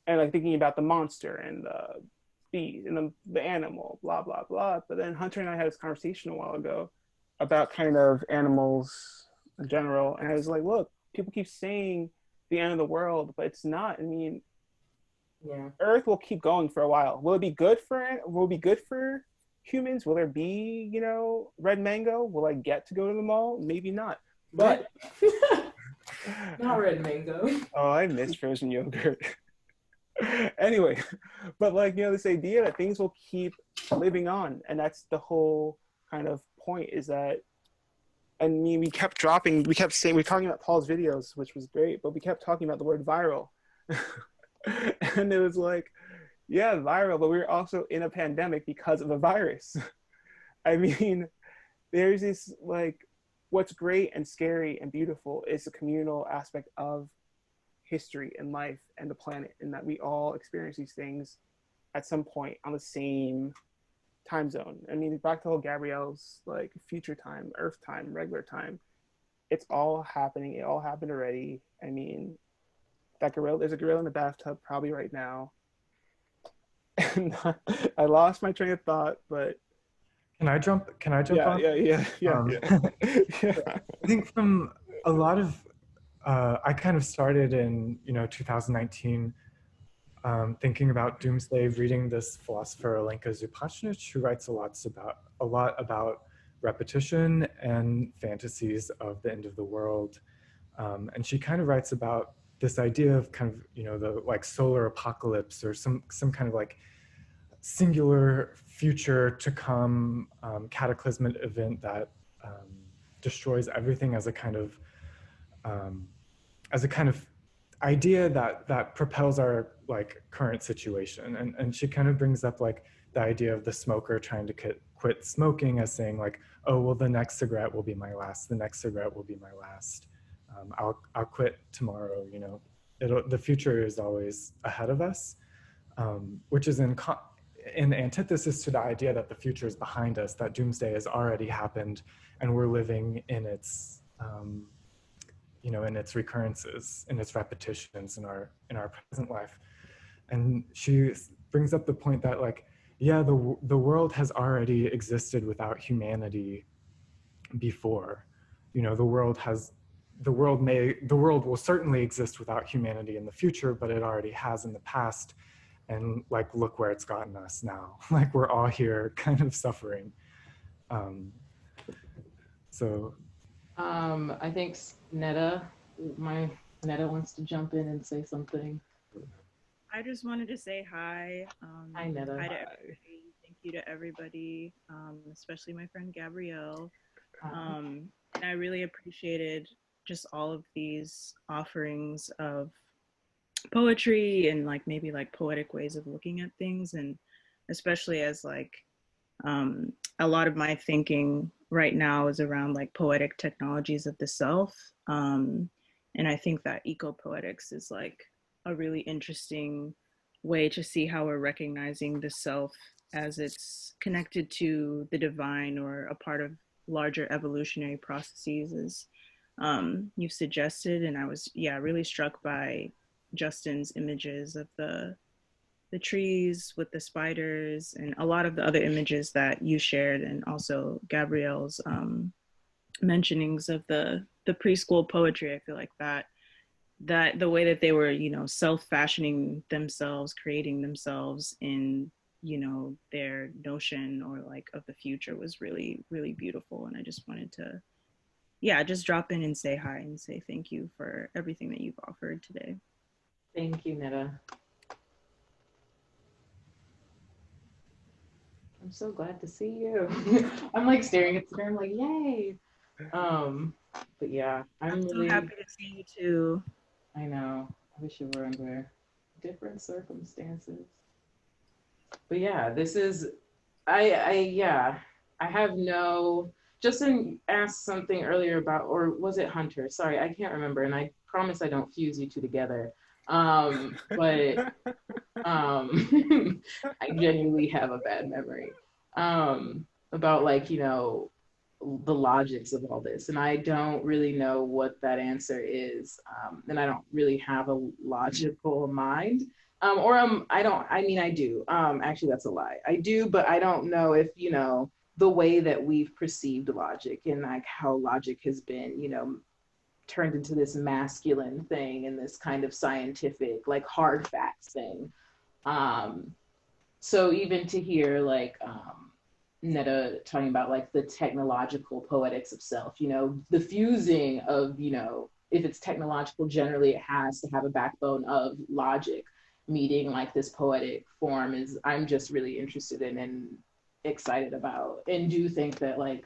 And like thinking about the monster and the beast and the animal, blah, blah, blah. But then Hunter and I had this conversation a while ago about kind of animals in general. And I was like, look, people keep saying the end of the world, but it's not. I mean, Earth will keep going for a while. Will it be good for humans? Will there be, red mango? Will I get to go to the mall? Maybe not. But not red mango. Oh, I miss frozen yogurt. Anyway, but like, this idea that things will keep living on, and that's the whole kind of point is that, I mean, we kept saying, we're talking about Paul's videos, which was great, but we kept talking about the word viral. And it was like, yeah, viral, but we're also in a pandemic because of a virus. I mean, there's this like, what's great and scary and beautiful is the communal aspect of history and life and the planet, and that we all experience these things at some point on the same time zone. I mean, back to the whole Gabrielle's like future time, Earth time, regular time. It's all happening. It all happened already. I mean, there's a gorilla in the bathtub probably right now. And I lost my train of thought, but Can I jump on? Yeah. I think from a lot of, I kind of started in 2019 thinking about doomsday, reading this philosopher Alenka Zupachnich, who writes a lot about repetition and fantasies of the end of the world, and she kind of writes about this idea of kind of the like solar apocalypse or some kind of like singular future to come cataclysmic event that destroys everything as a kind of idea that propels our like current situation. And she kind of brings up like the idea of the smoker trying to quit smoking as saying like, oh, well, the next cigarette will be my last, the next cigarette will be my last. I'll quit tomorrow, the future is always ahead of us, which is in antithesis to the idea that the future is behind us, that doomsday has already happened and we're living in its, in its recurrences, in its repetitions in our present life. And she brings up the point that like, yeah, the world has already existed without humanity before. The world will certainly exist without humanity in the future, but it already has in the past. And like, look where it's gotten us now. Like we're all here kind of suffering. I think Netta wants to jump in and say something. I just wanted to say hi. Hi, Netta. Hi to everybody. Thank you to everybody, especially my friend Gabrielle. And I really appreciated just all of these offerings of poetry and like maybe like poetic ways of looking at things, and especially as like a lot of my thinking right now is around like poetic technologies of the self, and I think that eco-poetics is like a really interesting way to see how we're recognizing the self as it's connected to the divine or a part of larger evolutionary processes, as you've suggested. And I was really struck by Justin's images of the trees with the spiders and a lot of the other images that you shared, and also Gabrielle's mentionings of the preschool poetry. I feel like that the way that they were, you know, self-fashioning themselves, creating themselves in, you know, their notion or like of the future was really, really beautiful. And I just wanted to, yeah, just drop in and say hi and say thank you for everything that you've offered today. Thank you, Netta. I'm so glad to see you. I'm like staring at the screen, like, yay. But yeah, I'm so really happy to see you too. I know. I wish it were under different circumstances. But yeah, this is I have no. Justin asked something earlier about, or was it Hunter? Sorry, I can't remember, and I promise I don't fuse you two together. But I genuinely have a bad memory. About like, you know, the logics of all this, and I don't really know what that answer is, and I don't really have a logical mind, I mean I do, actually that's a lie, I do, but I don't know if, you know, the way that we've perceived logic and like how logic has been, you know, turned into this masculine thing and this kind of scientific like hard facts thing. So even to hear like Netta talking about like the technological poetics of self, you know, the fusing of, you know, if it's technological, generally it has to have a backbone of logic, meeting like this poetic form is, I'm just really interested in and excited about, and do think that like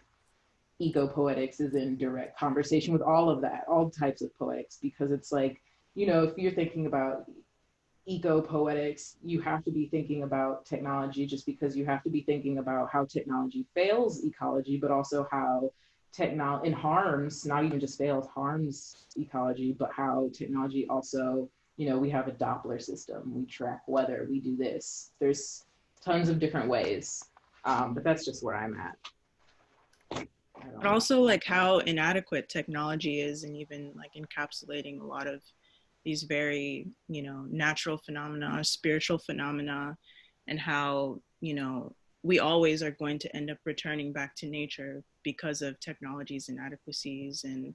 eco-poetics is in direct conversation with all of that, all types of poetics, because it's like, you know, if you're thinking about eco-poetics, you have to be thinking about technology, just because you have to be thinking about how technology fails ecology, but also how technology and harms, not even just fails, harms ecology, but how technology also, you know, we have a Doppler system, we track weather, we do this. There's tons of different ways, but that's just where I'm at. But also like how inadequate technology is, and even like encapsulating a lot of these very, you know, natural phenomena, spiritual phenomena, and how, you know, we always are going to end up returning back to nature because of technology's inadequacies. And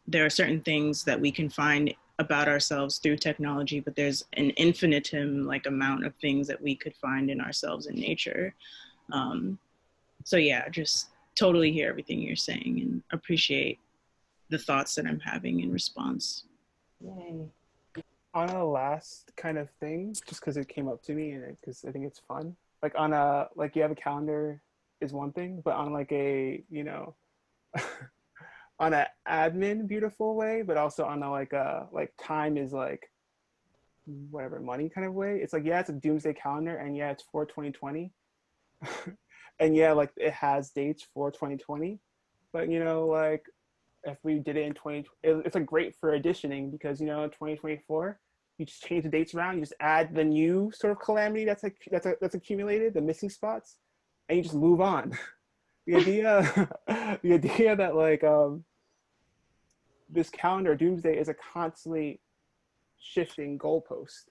there are certain things that we can find about ourselves through technology, but there's an infinitum like amount of things that we could find in ourselves in nature. So yeah, just totally hear everything you're saying and appreciate the thoughts that I'm having in response. Yay. On a last kind of thing, just because it came up to me and because I think it's fun. Like on a, like you have a calendar is one thing, but on like a, you know, on a admin beautiful way, but also on a like time is like whatever money kind of way. It's like, yeah, it's a doomsday calendar, and yeah, it's for 2020. And yeah, like it has dates for 2020, but you know, like if we did it in 20, it's like great for additioning, because you know, in 2024, you just change the dates around, you just add the new sort of calamity that's accumulated, the missing spots, and you just move on. The idea, the idea that like this calendar doomsday is a constantly shifting goalpost,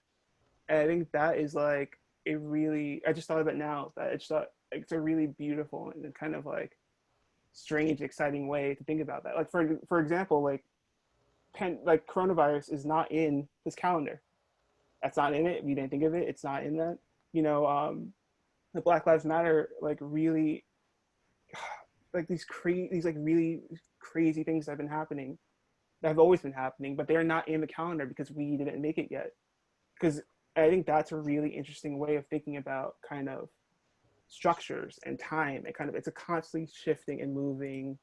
and I think that is like a really, I just thought of it now, that I just thought it's a really beautiful and kind of like strange, exciting way to think about that. Like for example, like coronavirus is not in this calendar. That's not in it. We didn't think of it. It's not in that. You know, the Black Lives Matter, like really, like these like really crazy things that have been happening, that have always been happening, but they're not in the calendar because we didn't make it yet. Because I think that's a really interesting way of thinking about kind of structures and time, and kind of, it's a constantly shifting and moving,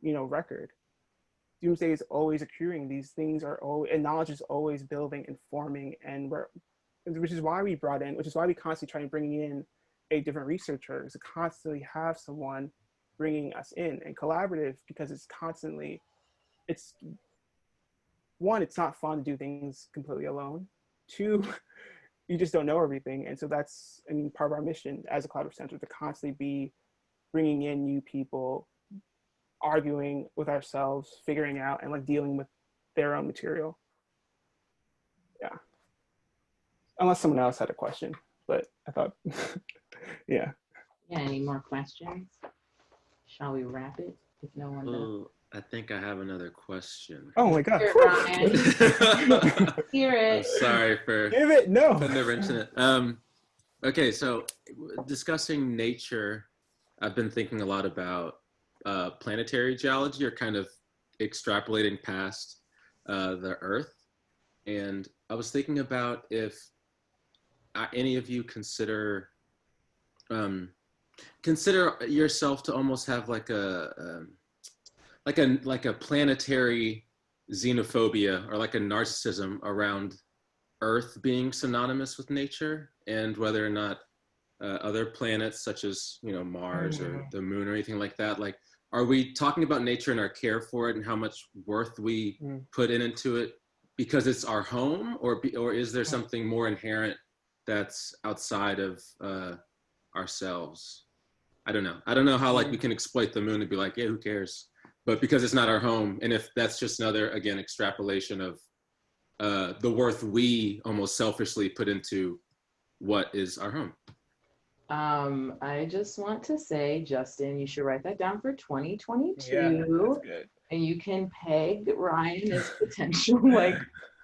you know, record. Doomsday is always accruing. These things are always, and knowledge is always building and forming, and which is why we constantly try and bring in a different researcher, is to constantly have someone bringing us in, and collaborative, because it's constantly, it's one, it's not fun to do things completely alone. Two, you just don't know everything. And so that's, I mean, part of our mission as a collaborative center, to constantly be bringing in new people, arguing with ourselves, figuring out, and like dealing with their own material. Yeah. unless someone else had a question, but I thought, yeah. Yeah, any more questions? Shall we wrap it? If no one does. Oh, I think I have another question. Oh my God. Hear it, Ryan. Hear I'm it. sorry for Give it, no. putting the wrench in it. Okay, so discussing nature, I've been thinking a lot about planetary geology, or kind of extrapolating past the Earth. And I was thinking about if any of you consider yourself to almost have like a planetary xenophobia, or like a narcissism around Earth being synonymous with nature, and whether or not other planets such as, you know, Mars or the moon or anything like that, like, are we talking about nature and our care for it and how much worth we put into it because it's our home, or is there something more inherent that's outside of ourselves? I don't know how, like, we can exploit the moon and be like, yeah, who cares? But because it's not our home, and if that's just another, again, extrapolation of the worth we almost selfishly put into what is our home. I just want to say, Justin, you should write that down for 2022. Yeah, that's good. And you can peg Ryan as potential, like,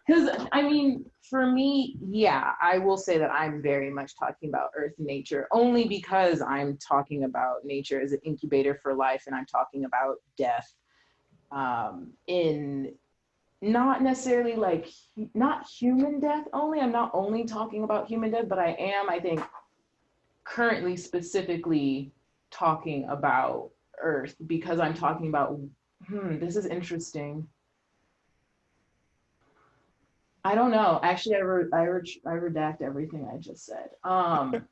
because I mean, for me, yeah, I will say that I'm very much talking about Earth and nature, only because I'm talking about nature as an incubator for life, and I'm talking about death in not necessarily like, not human death only. I'm not only talking about human death, but I think, currently specifically talking about Earth, because I'm talking about, this is interesting. I don't know. Actually, I redact everything I just said. I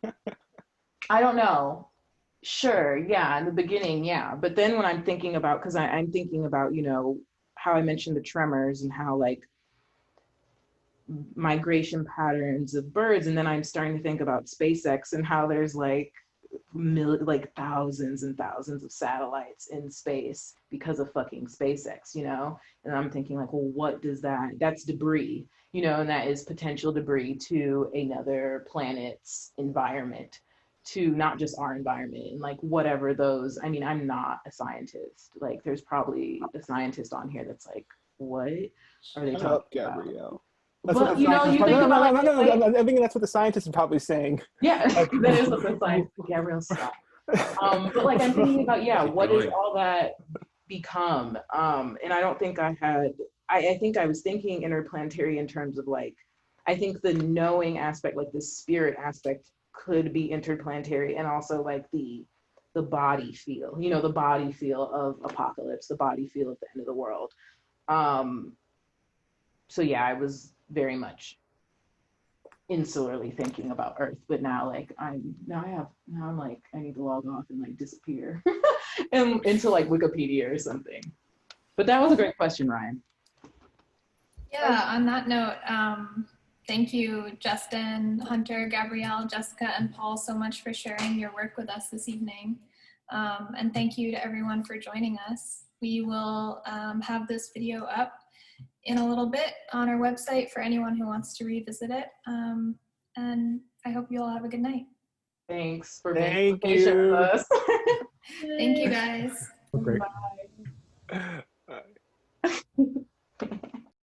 don't know. Sure, yeah, in the beginning, yeah. But then when I'm thinking about, because I'm thinking about, you know, how I mentioned the tremors and how, like, migration patterns of birds, and then I'm starting to think about SpaceX and how there's like thousands and thousands of satellites in space because of fucking SpaceX, you know? And I'm thinking like, well, what does that's debris, you know, and that is potential debris to another planet's environment, to not just our environment, and like whatever those, I mean, I'm not a scientist. Like, there's probably a scientist on here that's like, what are they talking about? Gabrielle. But you know, you think about I think that's what the scientists are probably saying. Yeah, that is what the science. Gabrielle, stop. But like, I'm thinking about, yeah, what does all that become? And I don't think I had. I think I was thinking interplanetary in terms of like, I think the knowing aspect, like the spirit aspect, could be interplanetary, and also like the body feel. You know, the body feel of apocalypse, the body feel of the end of the world. So yeah, I was very much insularly thinking about Earth, but now like I'm like, I need to log off and like disappear and into like Wikipedia or something. But that was a great question, Ryan. Yeah, on that note, thank you, Justin, Hunter, Gabrielle, Jessica, and Paul, so much for sharing your work with us this evening. And thank you to everyone for joining us. We will have this video up in a little bit on our website for anyone who wants to revisit it. And I hope you all have a good night. Thanks for being patient with us. Thank you, guys. Great. Bye.